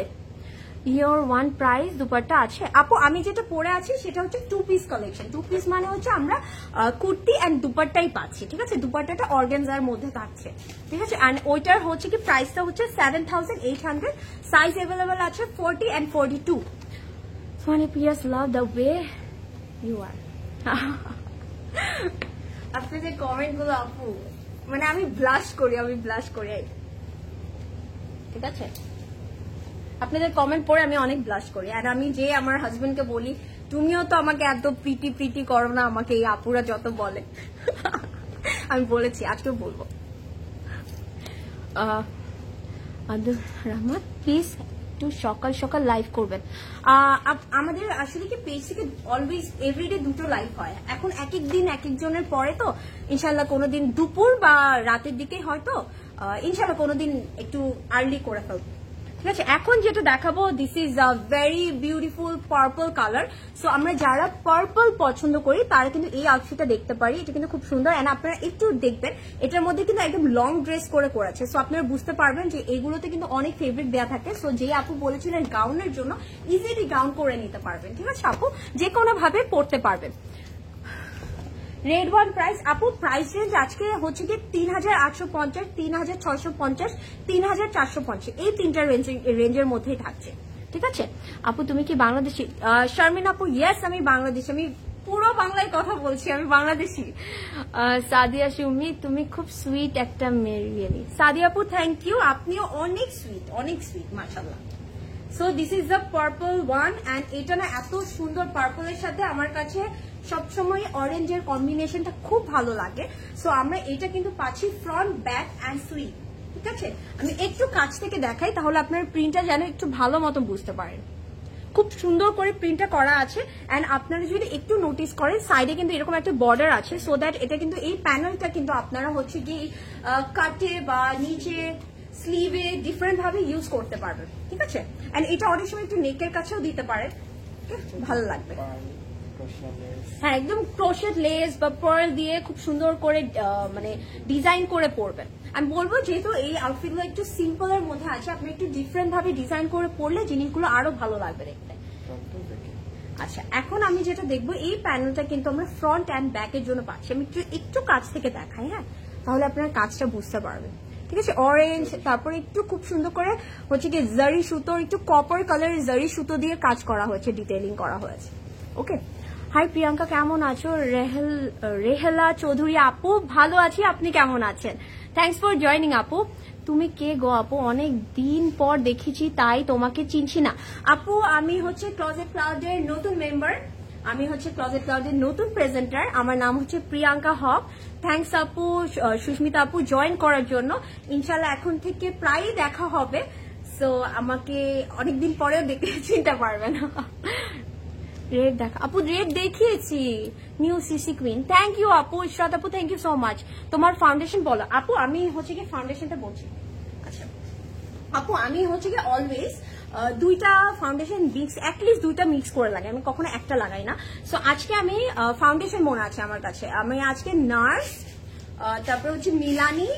Speaker 1: ইয়োর ওয়ান প্রাইস দুপাট্টা আছে আপু। আমি যেটা পরে আছি সেটা হচ্ছে 2 পিস কালেকশন। 2 পিস মানে হচ্ছে আমরা কুর্তি অ্যান্ড দুপাট্টাই পাচ্ছি, ঠিক আছে, দুপাট্টাটা অর্গানজার মধ্যে থাকছে, ঠিক আছে। অ্যান্ড ওইটার হচ্ছে কি প্রাইসটা হচ্ছে 7800, সাইজ অ্যাভেলেবল আছে 40 and 42। Sohani Priyas love the way you are. আপনাদের কমেন্ট গুলো আপু মানে আমি ব্লাশ করি, ঠিক আছে, আপনাদের কমেন্ট পড়ে আমি অনেক ব্লাশ করি। আর আমি যে আমার হাজবেন্ডকে বলি তুমিও তো আমাকে এত প্রীতি করো না, আমাকে এই আপুরা যত বলে। আমি বলেছি, আজকেও বলবো। আব্দুল রহমান প্লিজ একটু সকাল সকাল লাইভ করবেন। আমাদের আসলে কি পেজ থেকে অলওয়েজ এভরিডে 2টো লাইভ হয়। এখন এক এক দিন এক একজনের পরে, তো ইনশাল্লাহ কোনোদিন দুপুর বা রাতের দিকে হয়তো ইনশাল্লাহ কোনোদিন একটু আর্লি করে ফেলবো, ঠিক আছে। এখন যেটা দেখাবো this is a very beautiful purple colour. So আমরা যারা পার্পল পছন্দ করি তারা কিন্তু এই আউটফিটটা দেখতে পারি, এটা কিন্তু খুব সুন্দর। এন্ড আপনারা একটু দেখবেন এটার মধ্যে কিন্তু একদম লং ড্রেস করে করেছে। সো আপনারা বুঝতে পারবেন যে এইগুলোতে কিন্তু অনেক ফেব্রিক দেওয়া থাকে। সো যে আপু বলেছিলেন গাউনের জন্য, ইজিলি গাউন করে নিতে পারবেন, ঠিক আছে আপু, যে কোনো ভাবে পরতে পারবেন। রেড ওয়ান প্রাইস আপু, প্রাইস রেঞ্জ আজকে হচ্ছে কি 3850, 3650, 3450, এই 3টা রেঞ্জের মধ্যেই থাকছে, ঠিক আছে আপু। তুমি কি বাংলাদেশি? শারমিন আপু ইয়েস আমি বাংলাদেশি, আমি পুরো বাংলায় কথা বলছি, আমি বাংলাদেশি। সাদিয়া সুমি তুমি খুব সুইট একটা মেয়ে, রিয়েলি। সাদিয়া আপু থ্যাংক ইউ, আপনিও অনেক সুইট মাশাআল্লাহ। So this is the purple one. And এটা না এত সুন্দর, পার্পলের সাথে আমার কাছে সবসময় অরেঞ্জের কম্বিনেশনটা খুব ভালো লাগে। সো আমরা এটা কিন্তু পাচ্ছি ফ্রন্ট, ব্যাক অ্যান্ড স্লিভ, ঠিক আছে। আমি একটু কাছ থেকে দেখাই তাহলে আপনার প্রিন্টটা যেন একটু ভালো মতো বুঝতে পারেন। খুব সুন্দর করে প্রিন্টটা করা আছে। অ্যান্ড আপনারা যদি একটু নোটিস করেন সাইডে কিন্তু এরকম একটা বর্ডার আছে, সো দ্যাট এটা কিন্তু এই প্যানেলটা কিন্তু আপনারা হচ্ছে কি কাটে বা নিচে স্লিভে ডিফারেন্ট ভাবে ইউজ করতে পারবেন, ঠিক আছে। এন্ড এটা অনেক সময় একটু নেকের কাছেও দিতে পারেন, ভালো লাগবে। হ্যাঁ একদম ক্রোশেট লেস বা পার্ল দিয়ে খুব সুন্দর করে মানে ডিজাইন করে পরবেন। আমি বলবো যেহেতু এই আউটফিটগুলো একটু সিম্পলের মধ্যে আছে, আপনি একটু ডিফারেন্ট ভাবে ডিজাইন করে পরলে জিনিসগুলো আরো ভালো লাগবে দেখতে। আচ্ছা এখন আমি যেটা দেখবো এই প্যানেলটা কিন্তু আমরা ফ্রন্ট অ্যান্ড ব্যাকের জন্য পাচ্ছি। আমি একটু কাছ থেকে দেখাই, হ্যাঁ তাহলে আপনার কাজটা বুঝতে পারবেন, ঠিক আছে। অরেঞ্জ, তারপরে একটু খুব সুন্দর করে হচ্ছে কি জারি সুতো, একটু কপার কালারের জারি সুতো দিয়ে কাজ করা হয়েছে, ডিটেইলিং করা হয়েছে। ওকে হাই প্রিয়াঙ্কা কেমন আছো? রেহেলা চৌধুরী আপু ভালো আছি, আপনি কেমন আছেন? থ্যাংকস ফর জয়নিং আপু। তুমি কে গো আপু? অনেক দিন পর দেখেছি তাই তোমাকে চিনছি না। আপু আমি হচ্ছে ক্লোজেট ক্লাউডের নতুন মেম্বার, আমি হচ্ছে ক্লোজেট ক্লাউডের নতুন প্রেজেন্টার, আমার নাম হচ্ছে প্রিয়াঙ্কা হক। থ্যাংকস আপু, সুস্মিতা আপু জয়েন করার জন্য। ইনশাল্লাহ এখন থেকে প্রায়ই দেখা হবে, সো আমাকে অনেকদিন পরেও দেখে চিনতে পারবেন। রেড দেখা আপু, রেড দেখিয়েছি, new CC queen. Thank you আপু, ইশরাত আপু থ্যাংক ইউ সো মাচ। তোমার ফাউন্ডেশন বলো আপু। আমি হচ্ছে কি ফাউন্ডেশনটা বলছি। আচ্ছা আপু আমি হচ্ছে কি অলওয়েজ দুইটা ফাউন্ডেশন মিক্স, অ্যাটলিস্ট দুইটা মিক্স করে লাগাই, আমি কখনো একটা লাগাই না। সো আজকে আমি ফাউন্ডেশন মনে আছে আমার কাছে, আমি আজকে নার্স, তারপরে হচ্ছে মিলানি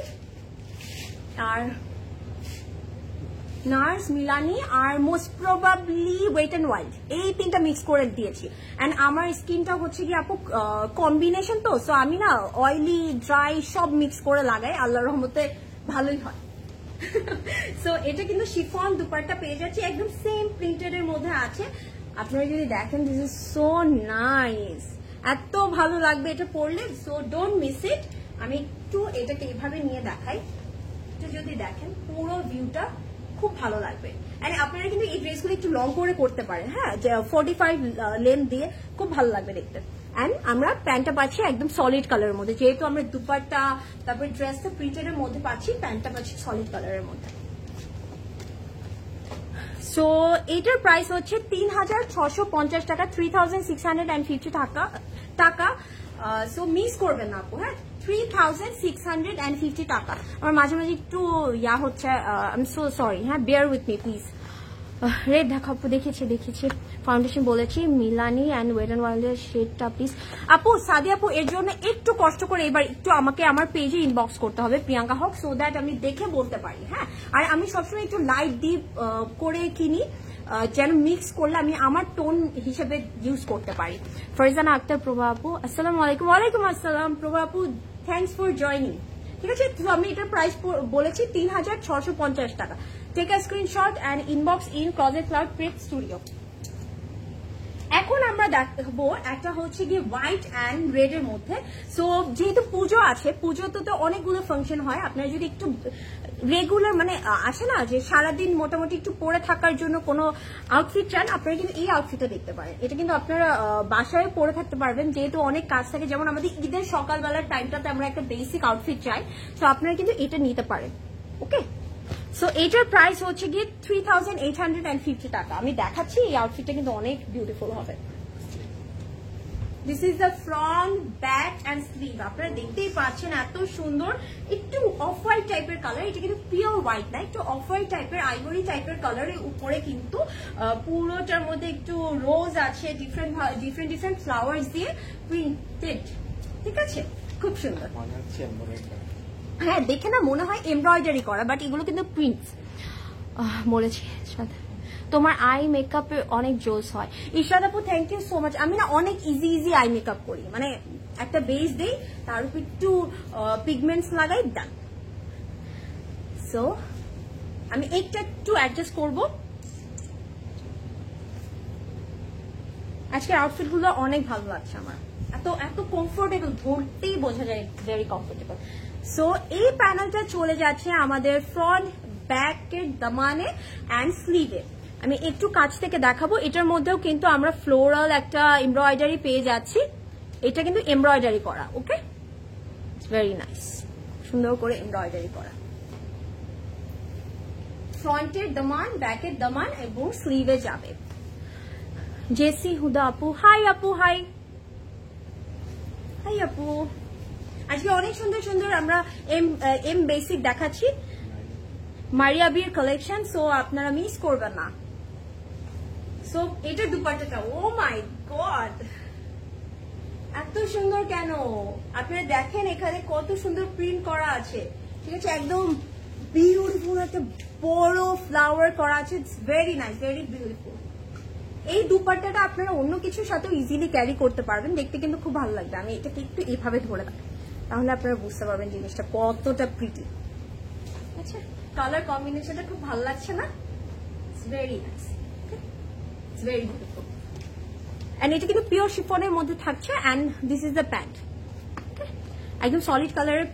Speaker 1: আর most probably wet and wild, এই 3টা মিক্স করে দিয়েছি। অ্যান্ড আমার স্কিনটা হচ্ছে কি আপু কম্বিনেশন, তো সো আমি না অয়েলি ড্রাই সব মিক্স করে লাগাই, আল্লাহর রহমতে ভালোই হয়। সো এটা কিন্তু শিফন দুপাট্টা পেয়ে যাচ্ছি, একদম সেম প্রিন্টেড এর মধ্যে আছে। আপনারা যদি দেখেন দিস ইজ সো নাইস, এত ভালো লাগবে এটা পরলে, সো ডোন্ট মিস ইট। আমি একটু এটাকে এভাবে নিয়ে দেখাই, একটু যদি দেখেন পুরো ভিউটা খুব ভালো লাগবে। এন্ড আপনারা কিন্তু এই ড্রেসগুলো একটু লং করে করতে পারেন, হ্যাঁ, 45 লেন্থ দিয়ে খুব ভালো লাগবে দেখতে। এন্ড আমরা প্যান্টটা পাচ্ছি একদম সলিড কালারের মধ্যে, যেহেতু আমরা দুপাট্টা তারপরে ড্রেসটা প্রিন্টেডের মধ্যে পাচ্ছি, প্যান্টটা পাচ্ছি সলিড কালারের মধ্যে। সো এটার প্রাইস হচ্ছে 3650 টাকা, 3650 টাকা। সো মিস করবেন না আপু, হ্যাঁ, 3650 টাকা। আমার মাঝে মাঝে একটু হচ্ছে, আই এম সো সরি, হ্যাঁ, bear with me please. Red দেখো আপু, দেখেছি ফাউন্ডেশন বলেছি মিলানি অ্যান্ড ওয়েট অ্যান্ড ওয়াইল্ডের শেডটা প্লিজ। আপু সাদি আপু, এর জন্য একটু কষ্ট করে এবার একটু আমাকে আমার পেজে ইনবক্স করতে হবে প্রিয়াঙ্কা হক, সো দ্যাট আমি দেখে বলতে পারি, হ্যাঁ। আর আমি সবসময় একটু লাইট ডিপ করে কিনি, যেন মিক্স করলে আমি আমার টোন হিসেবে ইউজ করতে পারি। ফরজানা আক্তার, প্রভা আপু আসসালামু আলাইকুম। ওয়ালাইকুম আসসালাম প্রভা আপু, থ্যাংকস ফর জয়নিং। ঠিক আছে, তো আমি এটার প্রাইস বলেছি 3650 টাকা। Take a screenshot and inbox in Closet Cloud prep studio. এখন আমরা দেখবো একটা হচ্ছে গিয়ে হোয়াইট অ্যান্ড রেড এর মধ্যে। সো যেহেতু পুজো আছে, পুজোতে তো অনেকগুলো ফাংশন হয়, আপনারা যদি একটু রেগুলার মানে আসে না যে সারাদিন মোটামুটি একটু পরে থাকার জন্য কোনো আউটফিট চান, আপনারা কিন্তু এই আউটফিটটা দেখতে পারেন। এটা কিন্তু আপনারা বাসায় পরে থাকতে পারবেন, যেহেতু অনেক কাজ থাকে, যেমন আমাদের ঈদের সকালবেলার টাইমটাতে আমরা একটা বেসিক আউটফিট চাই, তো আপনারা কিন্তু এটা নিতে পারেন। ওকে, সো এটার প্রাইস হচ্ছে গিয়ে 3850 টাকা। আমি দেখাচ্ছি, এই আউটফিটটা কিন্তু অনেক বিউটিফুল হবে। This is the front, back and sleeve. আপনারা দেখতেই পাচ্ছেন এত সুন্দর, একটু অফ হোয়াইট টাইপের কালার, এটা কিন্তু পিওর হোয়াইট না, একটু অফ হোয়াইট টাইপের আইভরি টাইপের কালারের উপরে কিন্তু পুরোটার মধ্যে একটু রোজ আছে, ডিফারেন্ট ফ্লাওয়ার্স দিয়ে প্রিন্টেড। ঠিক আছে, খুব সুন্দর। হ্যাঁ, দেখে না মনে হয় এমব্রয়ডারি করা, বাট এগুলো কিন্তু প্রিন্টস। বলেছি তোমার আই মেকআপে অনেক জোস হয়। ইশরাত আপু, থ্যাংক ইউ সো মাচ। আমি না অনেক ইজি আই মেকআপ করি, মানে একটা বেস দেই, তার উপর একটু পিগমেন্টস লাগাই, ডান। সো আমি এইটা একটু অ্যাডজাস্ট করবো। আজকের আউটফিট গুলো অনেক ভালো লাগছে আমার, এত কমফোর্টেবল, ধরতেই বোঝা যায় ভেরি কমফোর্টেবল। সো এই প্যানেলটা চলে যাচ্ছে আমাদের ফ্রন্ট, ব্যাকের দামানে অ্যান্ড স্লিভে। আমি একটু কাছ থেকে দেখাবো। এটার মধ্যেও কিন্তু আমরা ফ্লোরাল একটা এমব্রয়ডারি পেয়ে যাচ্ছি, এটা কিন্তু এমব্রয়ডারি করা। ওকে, ভেরি নাইস, সুন্দর করে এমব্রয়ডারি করা। ফ্রন্টের দামান, ব্যাকের দামান এবং স্লিভে যাবে। জেসি হুদা আপু, হাই আপু, হাই আপু। আজকে অনেক সুন্দর আমরা এম বেসিক দেখাচ্ছি, মারিয়া বির কালেকশন, সো আপনারা মিস করবেন না। সো এটা দুপাট্টাটা, ও মাই গড, এত সুন্দর কেন! আপনারা দেখেন এখানে কত সুন্দর প্রিন্ট করা আছে, ঠিক আছে, একদম বিউটিফুল একটা বড় ফ্লাওয়ার করা আছে। It's very nice, very beautiful. এই দুপাট্টাটা আপনারা অন্য কিছুর সাথেও ইজিলি ক্যারি করতে পারবেন, দেখতে কিন্তু খুব ভালো লাগবে। আমি এটাকে একটু এইভাবে ধরে রাখি, তাহলে আপনারা বুঝতে পারবেন জিনিসটা কতটা প্রিটি। আচ্ছা, কালার কম্বিনেশনটা খুব ভালো লাগছে না? It's very nice, it's very beautiful. And এটা কিন্তু পিওর শিফনের মধ্যে থাকছে, and this is the pant. একদম সলিড কালারের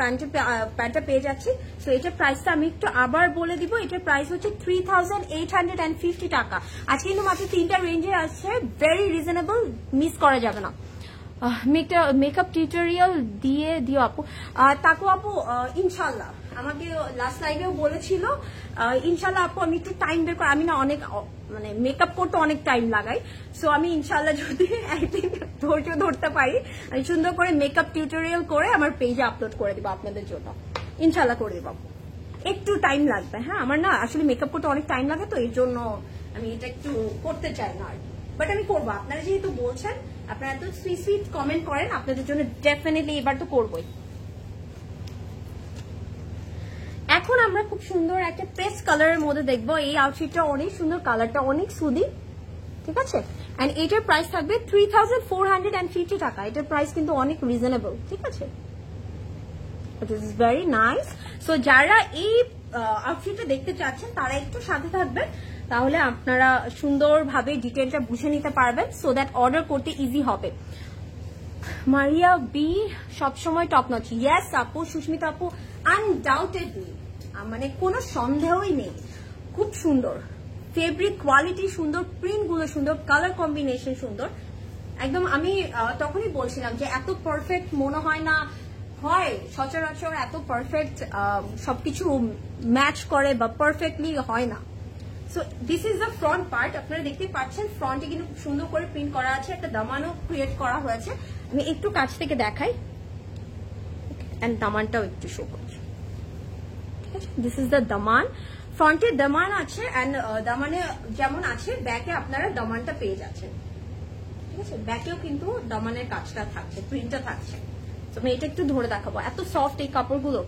Speaker 1: প্যান্টটা পেয়ে যাচ্ছি। সো এটার প্রাইসটা আমি একটু আবার বলে দিব। এটার প্রাইস হচ্ছে 3850 টাকা। আজকে কিন্তু মাত্র 3টা রেঞ্জে আছে, ভেরি রিজনেবল, মিস করা যাবে না। মেকআপ টিউটোরিয়াল দিও আপু। তাকু আপু, ইনশাল্লাহ, আমাকে লাস্ট লাইভেও বলেছিল, ইনশাল্লাহ আপু আমি একটু টাইম বের করে, আমি না অনেক মানে মেকআপ করতে অনেক টাইম লাগাই, সো আমি ইনশাল্লাহ যদি একদিন ধৈর্য ধরতে পারি, আমি সুন্দর করে মেকআপ টিউটোরিয়াল করে আমার পেজে আপলোড করে দিব আপনাদের জন্য, ইনশাল্লাহ করে দেবো। একটু টাইম লাগবে, হ্যাঁ, আমার না আসলে মেকআপ করতে অনেক টাইম লাগে, তো এর জন্য আমি এটা একটু করতে চাই না আর কি, বাট আমি করবো। আপনারা যেহেতু বলছেন, আপনারা এত সুইট কমেন্ট করেন, আপনাদের জন্য ডেফিনেটলি এবার তো করবোই। এখন আমরা খুব সুন্দর একটা পেস্ট কালারের মধ্যে দেখবো। এই আউটফিটটা অনেক সুন্দর, কালারটা অনেক সুদি, ঠিক আছে, এন্ড এটার প্রাইস থাকবে 3450 টাকা। এটার প্রাইস কিন্তু অনেক রিজনেবল, ঠিক আছে, this is very nice. So যারা এই আউটফিটটা দেখতে চাচ্ছেন তারা একটু সাথে থাকবেন, তাহলে আপনারা সুন্দরভাবে ডিটেলটা বুঝে নিতে পারবেন, সো দ্যাট অর্ডার করতে ইজি হবে। মারিয়া বি সবসময় টপ নচ। ইয়েস আপু, সুস্মিতা আপু, আনডাউটেডলি, মানে কোনো সন্দেহই নেই, খুব সুন্দর, ফেব্রিক কোয়ালিটি সুন্দর, প্রিন্ট গুলো সুন্দর, কালার কম্বিনেশন সুন্দর। একদম আমি তখনই বলছিলাম যে এত পারফেক্ট মনে হয় না, হয় সচরাচর এত পারফেক্ট সবকিছু ম্যাচ করে বা পারফেক্টলি হয় না। So this is the front part, আপনারা দেখতে পাচ্ছেন ফ্রন্টে কিন্তু খুব সুন্দর করে প্রিন্ট করা আছে, একটা দামানও ক্রিয়েট করা হয়েছে। আমি একটু কাছ থেকে দেখাই, এন্ড দামানটাও একটু শো করছি। দিস ইজ দ্য দামান, ফ্রন্টে দামান আছে, এন্ড দামানে যেমন আছে ব্যাকে আপনারা দামানটা পেয়ে যাচ্ছেন। ঠিক আছে, ব্যাকেও কিন্তু দামানের কাজটা থাকছে, প্রিন্টটা থাকছে। তো আমি এটা একটু ধরে দেখাবো, এত সফট এই কাপড়গুলো।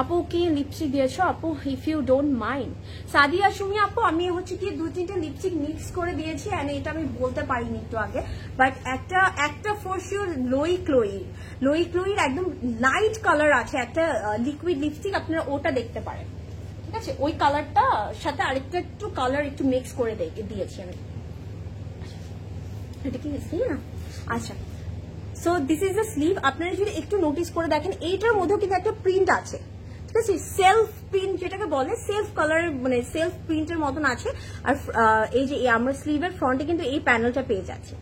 Speaker 1: আপু কি লিপস্টিক দিয়েছো আপু, if you don't mind? Sadia Sumi আপু, আমি হচ্ছে কি 2-3টা লিপস্টিক মিক্স করে দিয়েছি, এন্ড এটা আমি বলতে পারিনি একটু আগে, বাট একটা ফর শিওর লোই ক্লোইর একদম লাইট কালার আছে, একটা লিকুইড লিপস্টিক, আপনারা ওটা দেখতে পারেন। ঠিক আছে, ওই কালারটা সাথে আরেকটা একটু কালার একটু মিক্স করে দিয়েছি আমি। এটা কি স্লিভ না? আচ্ছা, so this is the sleeve. আপনারা যদি একটু নোটিস করে দেখেন, এইটার মধ্যেও কিন্তু একটা প্রিন্ট আছে। ঠিক আছে, সেলফ প্রিন্ট যেটাকে বলে, সেলফ কালার মানে সেলফ প্রিন্টের মতন আছে। আর এই যে আমরা স্লিভের ফ্রন্টে কিন্তু এই প্যানেলটা পেয়ে যাচ্ছে।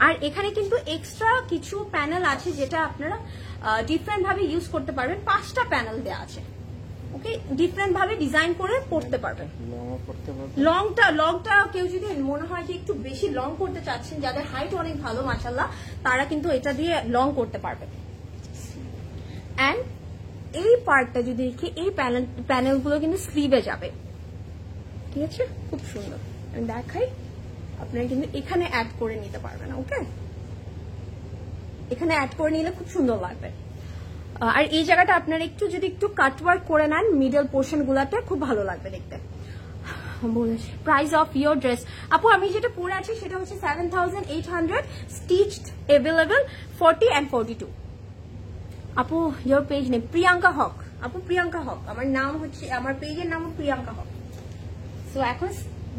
Speaker 1: আর এখানে কিন্তু এক্সট্রা কিছু প্যানেল আছে যেটা আপনারা ডিফারেন্ট ভাবে ইউজ করতে পারবেন। 5টা প্যানেল দেওয়া আছে, ওকে, ডিফারেন্ট ভাবে ডিজাইন করে পড়তে পারবেন। লংটা কেউ যদি মনে হয় যে একটু বেশি লং করতে চাচ্ছেন, যাদের হাইট অনেক ভালো মাশাআল্লাহ, তারা কিন্তু এটা দিয়ে লং করতে পারবেন। এন্ড এই পার্টটা যদি দেখি, এই প্যানেলগুলো কিন্তু স্লিভে যাবে। ঠিক আছে, খুব সুন্দর। আমি দেখাই, আপনারা কিন্তু এখানে অ্যাড করে নিতে পারবেন। ওকে, এখানে অ্যাড করে নিলে খুব সুন্দর লাগবে। আর এই জায়গাটা আপনারা একটু যদি একটু কাটওয়ার্ক করে নেন মিডল পোর্শন গুলাতে, খুব ভালো লাগবে দেখতে। প্রাইস অফ ইয়োর ড্রেস আপু, আমি যেটা পরে আছি সেটা হচ্ছে 7,800, স্টিচড, অ্যাভেলেবল 40 and 42। আপু your page name Priyanka Haque. আপু প্রিয়াঙ্কা হক আমার নাম হচ্ছে, আমার পেজের নাম প্রিয়াঙ্কা হক। সো এখন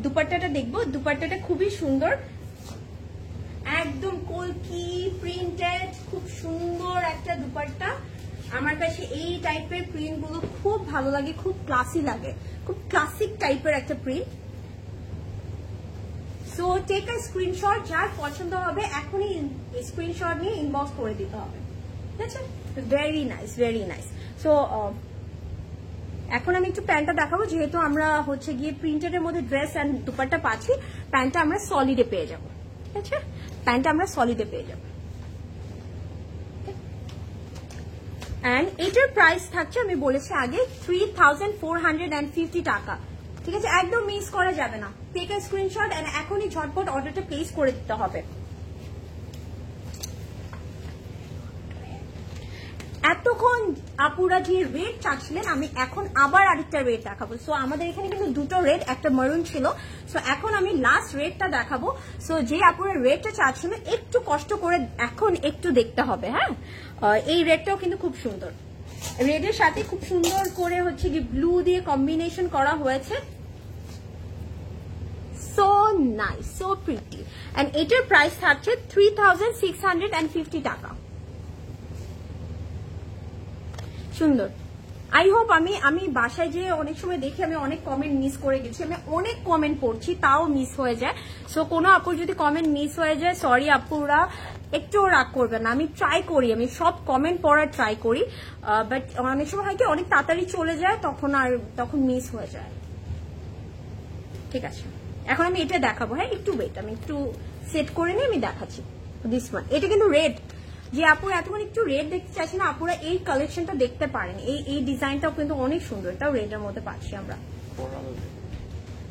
Speaker 1: দুপাট্টাটা দেখবো। দুপাট্টাটা খুবই সুন্দর, একদম কলকি প্রিন্টেড, খুব সুন্দর একটা দুপাট্টা। আমার কাছে এই টাইপের প্রিন্ট গুলো খুব ভালো লাগে, খুব ক্লাসি লাগে, খুব ক্লাসিক টাইপের একটা print. So take a screenshot, যার পছন্দ হবে এখনই স্ক্রিনশট নিয়ে ইনবক্স করে দিতে হবে। ঠিক আছে, very nice, very nice. So এখন আমি একটু প্যান্টটা দেখাবো, যেহেতু আমরা হচ্ছে গিয়ে প্রিন্টেড এর মধ্যে ড্রেস এন্ড দুপাট্টা পাচ্ছি, প্যান্টটা আমরা সলিডে পেয়ে যাবো। ঠিক আছে, প্যান্টটা আমরা সলিডে পেয়ে যাবো। এন্ড এটার প্রাইস থাকছে, আমি বলেছি আগে, 3,450 টাকা। ঠিক আছে, একদম মিস করা যাবে না। টেক আ স্ক্রিনশট এন্ড এখনই ঝটপট অর্ডারটা প্লেস করে দিতে হবে। এতক্ষণ আপুরা যে রেড চাচ্ছিলেন, আমি এখন আবার আরেকটা রেড দেখাবো। সো আমাদের এখানে কিন্তু দুটো রেড, একটা মারুন ছিল। সো এখন আমি লাস্ট রেডটা দেখাবো। সো যে আপুরা রেডটা চাচ্ছিলেন, একটু কষ্ট করে এখন একটু দেখতে হবে। হ্যাঁ, এই রেডটাও কিন্তু খুব সুন্দর, রেডের সাথে খুব সুন্দর করে হচ্ছে কি ব্লু দিয়ে কম্বিনেশন করা হয়েছে। So nice, so pretty. And এটার প্রাইস থাকছে 3,650 টাকা। সুন্দর। আই হোপ আমি বাসায় যে অনেক সময় দেখি, আমি অনেক কমেন্ট মিস করে গেছি, আমি অনেক কমেন্ট পড়ছি তাও মিস হয়ে যায়। সো কোনো আপুর যদি কমেন্ট মিস হয়ে যায়, সরি আপুরা, একটুও রাগ করবেন না। আমি ট্রাই করি, আমি সব কমেন্ট পড়ার ট্রাই করি, বাট অনেক সময় হয় কি অনেক তাড়াতাড়ি চলে যায়, তখন মিস হয়ে যায়। ঠিক আছে, এখন আমি এটা দেখাবো। হ্যাঁ, একটু ওয়েট, আমি একটু সেট করে নিয়ে আমি দেখাচ্ছি। দিস ওয়ান, এটা কিন্তু রেড। যে আপুরা এতক্ষণ একটু রেড দেখতে চাইছেন, আপুরা এই কালেকশনটা দেখতে পারেন। এই ডিজাইনটাও কিন্তু অনেক সুন্দর, এটাও রেডের মধ্যে পাচ্ছি আমরা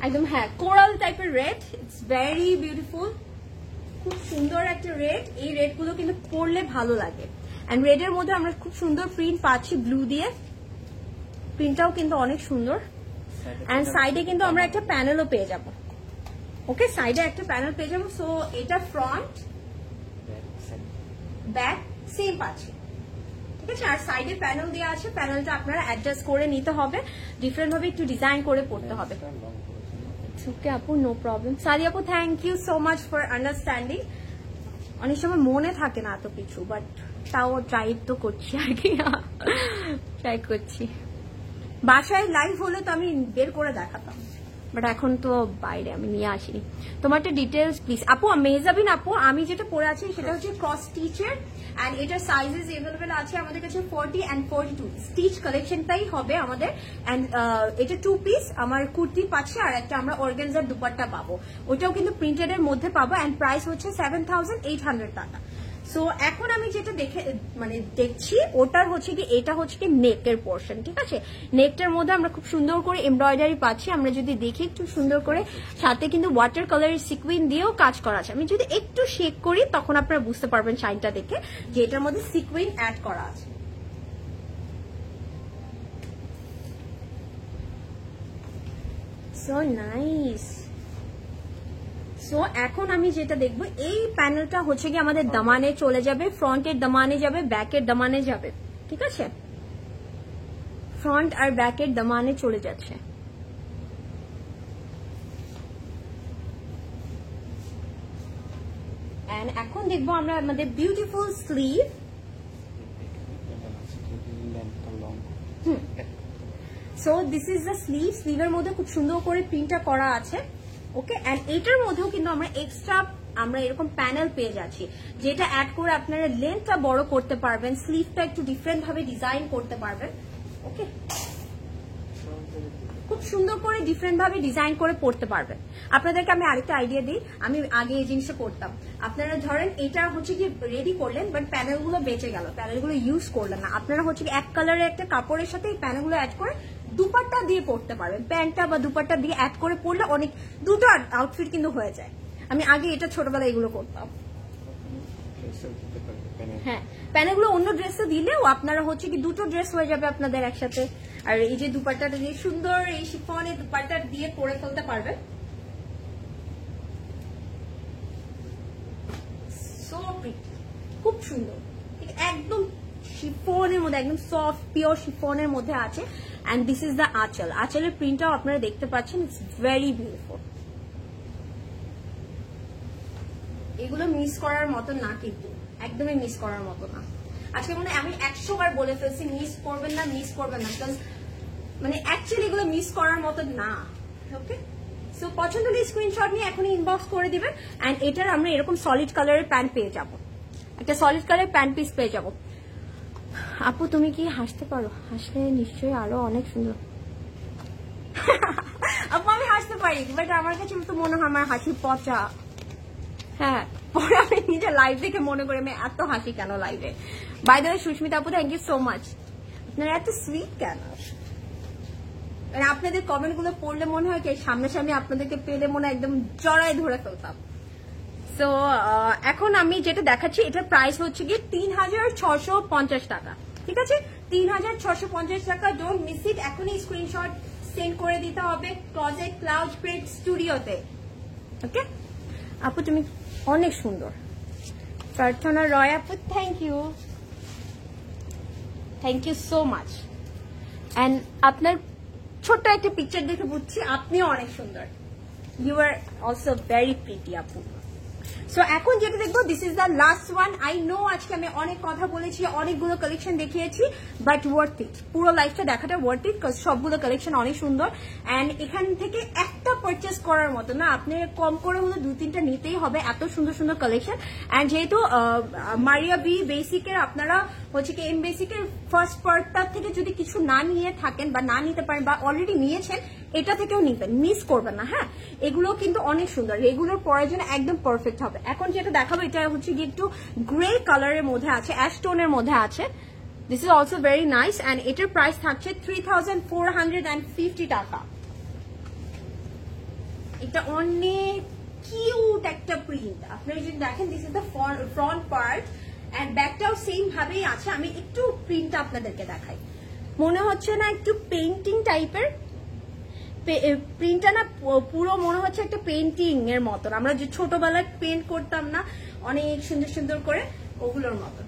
Speaker 1: একদম। হ্যাঁ, কোরাল টাইপের রেড, ইটস ভেরি বিউটিফুল, খুব সুন্দর একটা রেড। এই রেড গুলো কিন্তু পরলে ভালো লাগে। এন্ড রেডের মধ্যে আমরা খুব সুন্দর প্রিন্ট পাচ্ছি ব্লু দিয়ে, প্রিন্টটাও কিন্তু অনেক সুন্দর। এন্ড সাইডে কিন্তু আমরা একটা প্যানেলও পেয়ে যাবো। ওকে, সাইডে একটা প্যানেল পেয়ে যাবো। সো এটা ফ্রন্ট, ব্যাক সেম পাচ্ছি। ঠিক আছে, আর সাইডে প্যানেল দেওয়া আছে, প্যানেলটা আপনারা অ্যাডজাস্ট করে নিতে হবে, ডিফারেন্ট ভাবে একটু ডিজাইন করে পড়তে হবে। ওকে আপু, নো প্রবলেম। সারি আপু, thank you so much for understanding. অনেক সময় মনে থাকে না এত কিছু, বাট তাও ট্রাই তো করছি আর কি, ট্রাই করছি। বাসায় লাইভ হলে তো আমি বের করে দেখাতাম, বাট এখন তো বাইরে আমি নিয়ে আসিনি। তোমারটা ডিটেলস প্লিজ আপু। মেহজাবিন আপু, আমি যেটা পরে আছি সেটা হচ্ছে ক্রস স্টিচের, এন্ড এটার সাইজেস अवेलेबल আছে আমাদের কাছে 40 and 42। স্টিচ কালেকশনটাই হবে আমাদের। এন্ড এটা 2 পিস আমার কুর্তি পাচ্ছে, আর একটা আমরা অর্গানজার দুপাট্টা পাবো, ওটাও কিন্তু প্রিন্টেড এর মধ্যে পাবো, এন্ড প্রাইস হচ্ছে 7800 টাকা। সো এখন আমি যেটা দেখছি ওটার হচ্ছে কি, এটা হচ্ছে কি নেকের পোর্শন, ঠিক আছে? নেকটার মধ্যে আমরা খুব সুন্দর করে এমব্রয়ডারি পাচ্ছি। আমরা যদি দেখি একটু সুন্দর করে, সাথে কিন্তু ওয়াটার কালারের সিকুইন দিয়েও কাজ করা আছে। আমি যদি একটু শেক করি তখন আপনারা বুঝতে পারবেন শাইনটা দেখে যে এটার মধ্যে সিকুইন অ্যাড করা আছে। So nice. সো এখন আমি যেটা দেখবো, এই প্যানেলটা হচ্ছে কি আমাদের দামানে চলে যাবে, ফ্রন্টের দামানে যাবে, ব্যাকের দামানে যাবে, ঠিক আছে? ফ্রন্ট আর ব্যাকের দামানে চলে যাচ্ছে। এন্ড এখন দেখবো আমরা আমাদের beautiful sleeve. So this is the sleeve. স্লিভের মধ্যে খুব সুন্দর করে প্রিন্টটা করা আছে, ওকে? এন্ড এটার মধ্যেও কিন্তু আমরা এরকম প্যানেল পেয়ে যাচ্ছি, যেটা অ্যাড করে আপনারা লেন্থটা বড় করতে পারবেন, স্লিভটা একটু ডিফারেন্ট ভাবে ডিজাইন করতে পারবেন, ওকে? খুব সুন্দর করে ডিফারেন্ট ভাবে ডিজাইন করে পড়তে পারবেন। আপনাদেরকে আমি আরেকটা আইডিয়া দিই, আমি আগে এই জিনিসটা করতাম। আপনারা ধরেন এটা হচ্ছে কি রেডি করলেন, বাট প্যানেলগুলো বেঁচে গেল, প্যানেলগুলো ইউজ করলেন না, আপনারা হচ্ছে কি এক কালারের একটা কাপড়ের সাথে এই প্যানেলগুলো অ্যাড করে দুপাট্টা দিয়ে পড়তে পারবেন। প্যান্টটা বা দুপাট্টা দিয়ে অ্যাড করে পড়লে অনেক দুটো আউটফিট কিন্তু হয়ে যায়। আমি আগে এটা ছোটবেলায় এগুলো করতাম। হ্যাঁ, প্যানেলগুলো অন্য ড্রেসে দিলেও আপনারা হচ্ছে কি দুটো ড্রেস হয়ে যাবে আপনাদের একসাথে। আর এই যে দুপাট্টাটা দিয়ে সুন্দর এই শিফনের দুপাট্টা দিয়ে পরে ফেলতে পারবেন। সো প্রিটি, খুব সুন্দর, একদম শিফনের মধ্যে, একদম সফট পিওর শিফনের মধ্যে আছে। এন্ড দিস ইজ দ্য আঁচল। আঁচলের প্রিন্টটাও আপনারা দেখতে পাচ্ছেন, ইটস ভেরি বিউটিফুল। এগুলো মিস করার মতো না, কিন্তু একদমই মিস করার মতো না। আজকে মনে আমি 100 বার বলে ফেলছি মিস করবেন না, মিস করবেন না, কারণ অ্যাকচুয়ালি এগুলো মিস করার মতো না, ওকে? সো পছন্দ হলে স্ক্রিনশট নিয়ে এখনই ইনবক্স করে দিবেন। এন্ড এটার আমরা এরকম সলিড কালারের প্যান্ট পেয়ে যাব, একটা সলিড কালারের প্যান্ট পিস পেয়ে যাব। আপু তুমি কি হাসতে পারো? হাসলে নিশ্চয়ই আরো অনেক সুন্দর। আপু আমি হাসতে পারি, বাট আমার কাছে তো মনে হয় আমার হাসি পচা। হ্যাঁ, পরে আমি নিজে লাইভ দেখে মনে করি আমি এত হাসি কেন লাইভে। বাই দ্য ওয়ে সুস্মিতা আপু, থ্যাংক ইউ সো মাচ। আপনারা এত সুইট কেন? আপনাদের কমেন্ট গুলো পড়লে মনে হয় কি সামনাসামনি আপনাদেরকে পেলে মনে হয় একদম জড়ায় ধরে ফেলতাম। সো এখন আমি যেটা দেখাচ্ছি এটার প্রাইস হচ্ছে গিয়ে 3650 টাকা, ঠিক আছে? 3650 টাকা। ডোন্ট মিস ইট, এখনই স্ক্রিনশট সেন্ড করে দিতে হবে ক্লজেট ক্লাউড প্রিন্ট স্টুডিওতে, ওকে? আপু তুমি অনেক সুন্দর। প্রার্থনা রয় আপু, thank you so much. And আপনার ছোট্ট একটা পিকচার দেখে বুঝছি আপনিও অনেক সুন্দর। You are also very pretty আপু। সো এখন যেটা দেখবো, this is the last one. I know আজকে আমি অনেক কথা বলেছি, অনেকগুলো কালেকশন দেখিয়েছি, বাট ওয়ার্থ ইট, পুরো লাইফটা দেখাটা ওয়ার্থ ইট, সবগুলো কালেকশন অনেক সুন্দর। এন্ড এখান থেকে একটা পারচেস করার মতো না, আপনি কম করে হলে 2-3টা নিতেই হবে, এত সুন্দর সুন্দর কালেকশন। এন্ড যেহেতু মারিয়া বি বেসিকের আপনারা হচ্ছে কি এম বেসিকের ফার্স্ট পার্টটা থেকে যদি কিছু না নিয়ে থাকেন বা না নিতে পারেন বা অলরেডি নিয়েছেন, এটা থেকেও নিবেন, মিস করবেন না। হ্যাঁ, এগুলো কিন্তু অনেক সুন্দর, রেগুলার পরার জন্য একদম পারফেক্ট হবে। এখন যেটা দেখাবো এটা হচ্ছে কি একটু গ্রে কালারের মধ্যে আছে, অ্যাশ টোনের মধ্যে আছে। This is also very nice. And এটার প্রাইস থাকছে 3450 টাকা। এটা অনেক কিউট একটা প্রিন্ট। আপনারা যদি দেখেন, this is the front part, and ব্যাকটাও সেম ভাবেই আছে। আমি একটু প্রিন্টটা আপনাদেরকে দেখাই। মনে হচ্ছে না একটু পেইন্টিং টাইপের? প্রিন্টটা না পুরো মনে হচ্ছে একটা পেইন্টিং এর মতন, আমরা যে ছোটবেলায় পেইন্ট করতাম না অনেক সুন্দর সুন্দর করে, ওগুলোর মতন।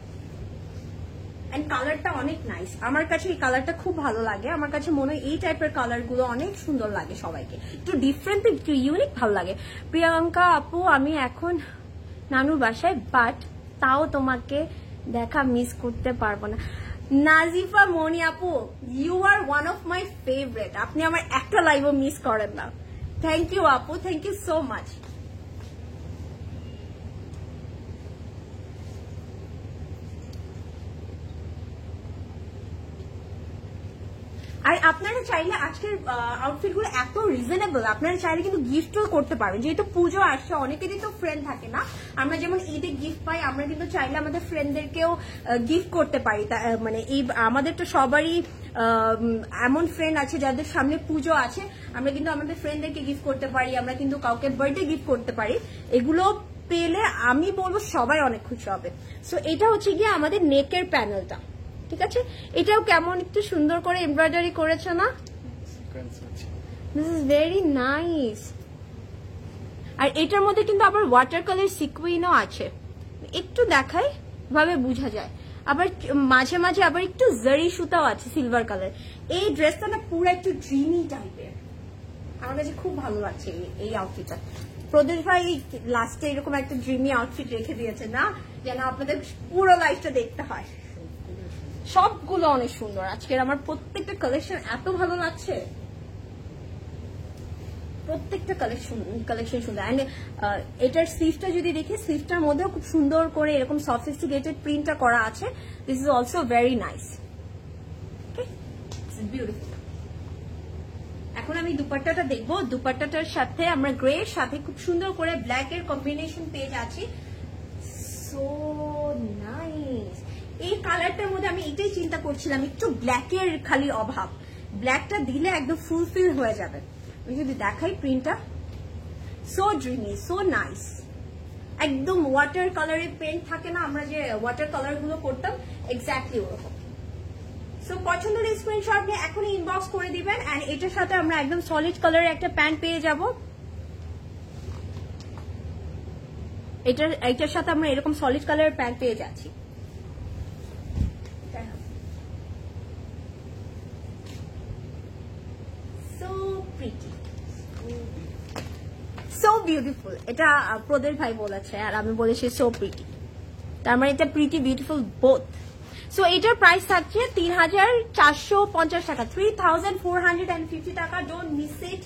Speaker 1: এন্ড কালারটা অনেক নাইস, আমার কাছে এই কালারটা খুব ভালো লাগে। আমার কাছে মনে হয় এই টাইপের কালার গুলো অনেক সুন্দর লাগে সবাইকে, একটু ডিফারেন্ট, একটু ইউনিক ভালো লাগে। প্রিয়াঙ্কা আপু, আমি এখন নানুর বাসায়, বাট তাও তোমাকে দেখা মিস করতে পারবো না। নাজিফা মনি আপু, you are one of my favourite. আপনি আমার একটা লাইভও মিস করেন না, থ্যাংক ইউ আপু, থ্যাংক ইউ সো মাচ। আর আপনারা চাইলে আজকের আউটফিট গুলো এত রিজনেবল, আপনারা চাইলে কিন্তু গিফটও করতে পারবেন। যেহেতু পুজো আসছে, অনেকেরই তো ফ্রেন্ড থাকে না, আমরা যেমন ঈদে গিফট পাই, আমরা কিন্তু চাইলে আমাদের ফ্রেন্ডদেরকেও গিফট করতে পারি। মানে এই আমাদের তো সবারই এমন ফ্রেন্ড আছে যাদের সামনে পুজো আছে, আমরা কিন্তু আমাদের ফ্রেন্ডদেরকে গিফট করতে পারি, আমরা কিন্তু কাউকে বার্থডে গিফট করতে পারি। এগুলো পেলে আমি বলবো সবাই অনেক খুশি হবে। সো এটা হচ্ছে গিয়ে আমাদের নেকের প্যানেলটা, ঠিক আছে? এটাও কেমন একটু সুন্দর করে এমব্রয়ডারি করেছে না? This is very nice. আর এটার মধ্যে কিন্তু আবার ওয়াটার কালার সিকুইনও আছে, একটু দেখাই ভাবে বোঝা যায়। আবার মাঝে মাঝে আবার একটু জারি সুতাও আছে সিলভার কালার। এই ড্রেসটা না পুরো একটু ড্রিমি টাইপের, আমার কাছে খুব ভালো লাগছে এই আউটফিটটা। প্রদেশ ভাই লাস্টে এরকম একটা ড্রিমি আউটফিট রেখে দিয়েছে না, যেন আপনাদের পুরো লাইফটা দেখতে হয়। সবগুলো অনেক সুন্দর। আজকের আমার প্রত্যেকটা কালেকশন এত ভালো লাগছে, প্রত্যেকটা কালেকশন সুন্দর। এন্ড এটার স্লিভটা যদি দেখি, স্লিভটার মধ্যেও খুব সুন্দর করে এরকম সফিস্টিকেটেড প্রিন্টটা করা আছে। This is also very nice, okay, beautiful. এখন আমি দুপাট্টাটা দেখবো। দুপাট্টাটার সাথে আমরা গ্রে এর সাথে খুব সুন্দর করে ব্ল্যাক এর কম্বিনেশন পেয়ে যাচ্ছি। So nice. এই কালারটার মধ্যে আমি এটাই চিন্তা করছিলাম, একটু ব্ল্যাকের খালি অভাব, ব্ল্যাকটা দিলে একদম ফুলফিল হয়ে যাবে। আমি যদি দেখাই প্রিন্টটা, সো ড্রিমি, সো নাইস, একদম ওয়াটার কালারের পেন্ট থাকে না, আমরা যে ওয়াটার কালার গুলো করতাম, এক্স্যাক্টলি ওরকম। সো পছন্দের স্ক্রিনশট নিয়ে এখনই ইনবক্স করে দিবেন। এন্ড এটার সাথে আমরা একদম সলিড কালারের একটা প্যান্ট পেয়ে যাব। এটার সাথে আমরা এরকম সলিড কালারের প্যান্ট পেয়ে যাচ্ছি। সো বিউটিফুল, এটা প্রদেশ ভাই বলেছে আর আমি বলেছি সো প্রিটি, তার মানে এটা প্রিটি বিউটিফুল বোথ। সো এটার প্রাইস থাকছে ৩,৪৫০ টাকা, 3,450 টাকা। ডোন্ট মিস ইট,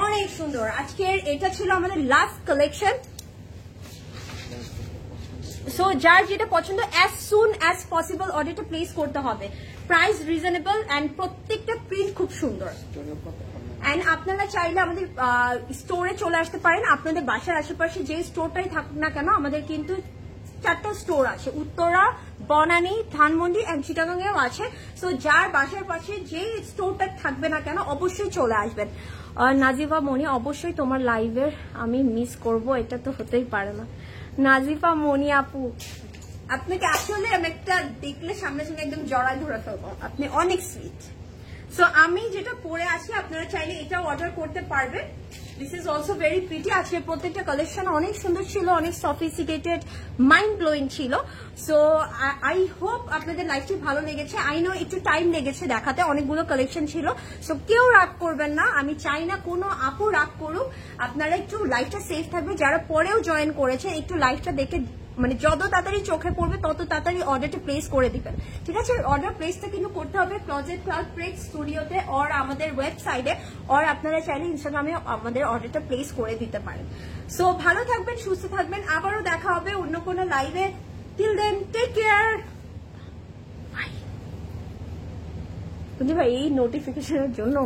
Speaker 1: অনেক সুন্দর। আজকের এটা ছিল আমাদের লাস্ট কালেকশন। সো যার যেটা পছন্দ অ্যাজ সুন অ্যাজ পসিবল অর্ডারটা প্লেস করতে হবে। প্রাইস রিজনেবল এন্ড প্রত্যেকটা প্রিন্ট খুব সুন্দর। এন্ড আপনারা চাইলে আমাদের স্টোরে চলে আসতে পারেন। আপনাদের বাসার আশেপাশে যে স্টোরটাই থাকুক না কেন, আমাদের কিন্তু 4টা স্টোর আছে, উত্তরা, বনানী, ধানমন্ডি এন্ড চিটাগাংয়েও আছে। সো যার বাসার পাশে যে স্টোরটা থাকবে না কেন অবশ্যই চলে আসবেন। নাজিফা মনি, অবশ্যই তোমার লাইভের আমি মিস করব, এটা তো হতেই পারে না। নাজিফা মনি আপু, আপনাকে আসলে আমি একটা দেখলে সামনে সামনে একদম জড়ায় ধরে ফেলবো, আপনি অনেক সুইট। সো আমি যেটা পরে আছি, আপনারা চাইলে এটাও অর্ডার করতে পারবেন। This is also very pretty. আজকে প্রত্যেকটা কালেকশন অনেক সুন্দর ছিল, অনেক সফিস্টিকেটেড, মাইন্ড ব্লোয়িং ছিল। সো আই হোপ আপনাদের লাইফটি ভালো লেগেছে। আই নো একটু টাইম লেগেছে দেখাতে, অনেকগুলো কালেকশন ছিল। সো কেউ রাগ করবেন না, আমি চাই না কোনো আপু রাগ করুক। আপনারা একটু লাইফটা সেফ থাকবে, যারা পরেও জয়েন করেছে একটু লাইফটা দেখে, মানে যত তাড়াতাড়ি চোখে পড়বে তত তাড়াতাড়ি অর্ডারটা প্লেস করে দিবেন, ঠিক আছে? অর্ডার প্লেসটা কিন্তু করতে হবে ক্লজেট ক্লাউড প্রেস স্টুডিওতে অর আমাদের ওয়েবসাইটে, অর আপনারা চাইলে ইনস্টাগ্রামে আমাদের অর্ডারটা প্লেস করে দিতে পারেন। সো ভালো থাকবেন, সুস্থ থাকবেন, আবারও দেখা হবে অন্য কোনো লাইভে। Till then take care, bye. বুঝলি ভাই, এই নোটিফিকেশনের জন্য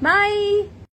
Speaker 1: বাই।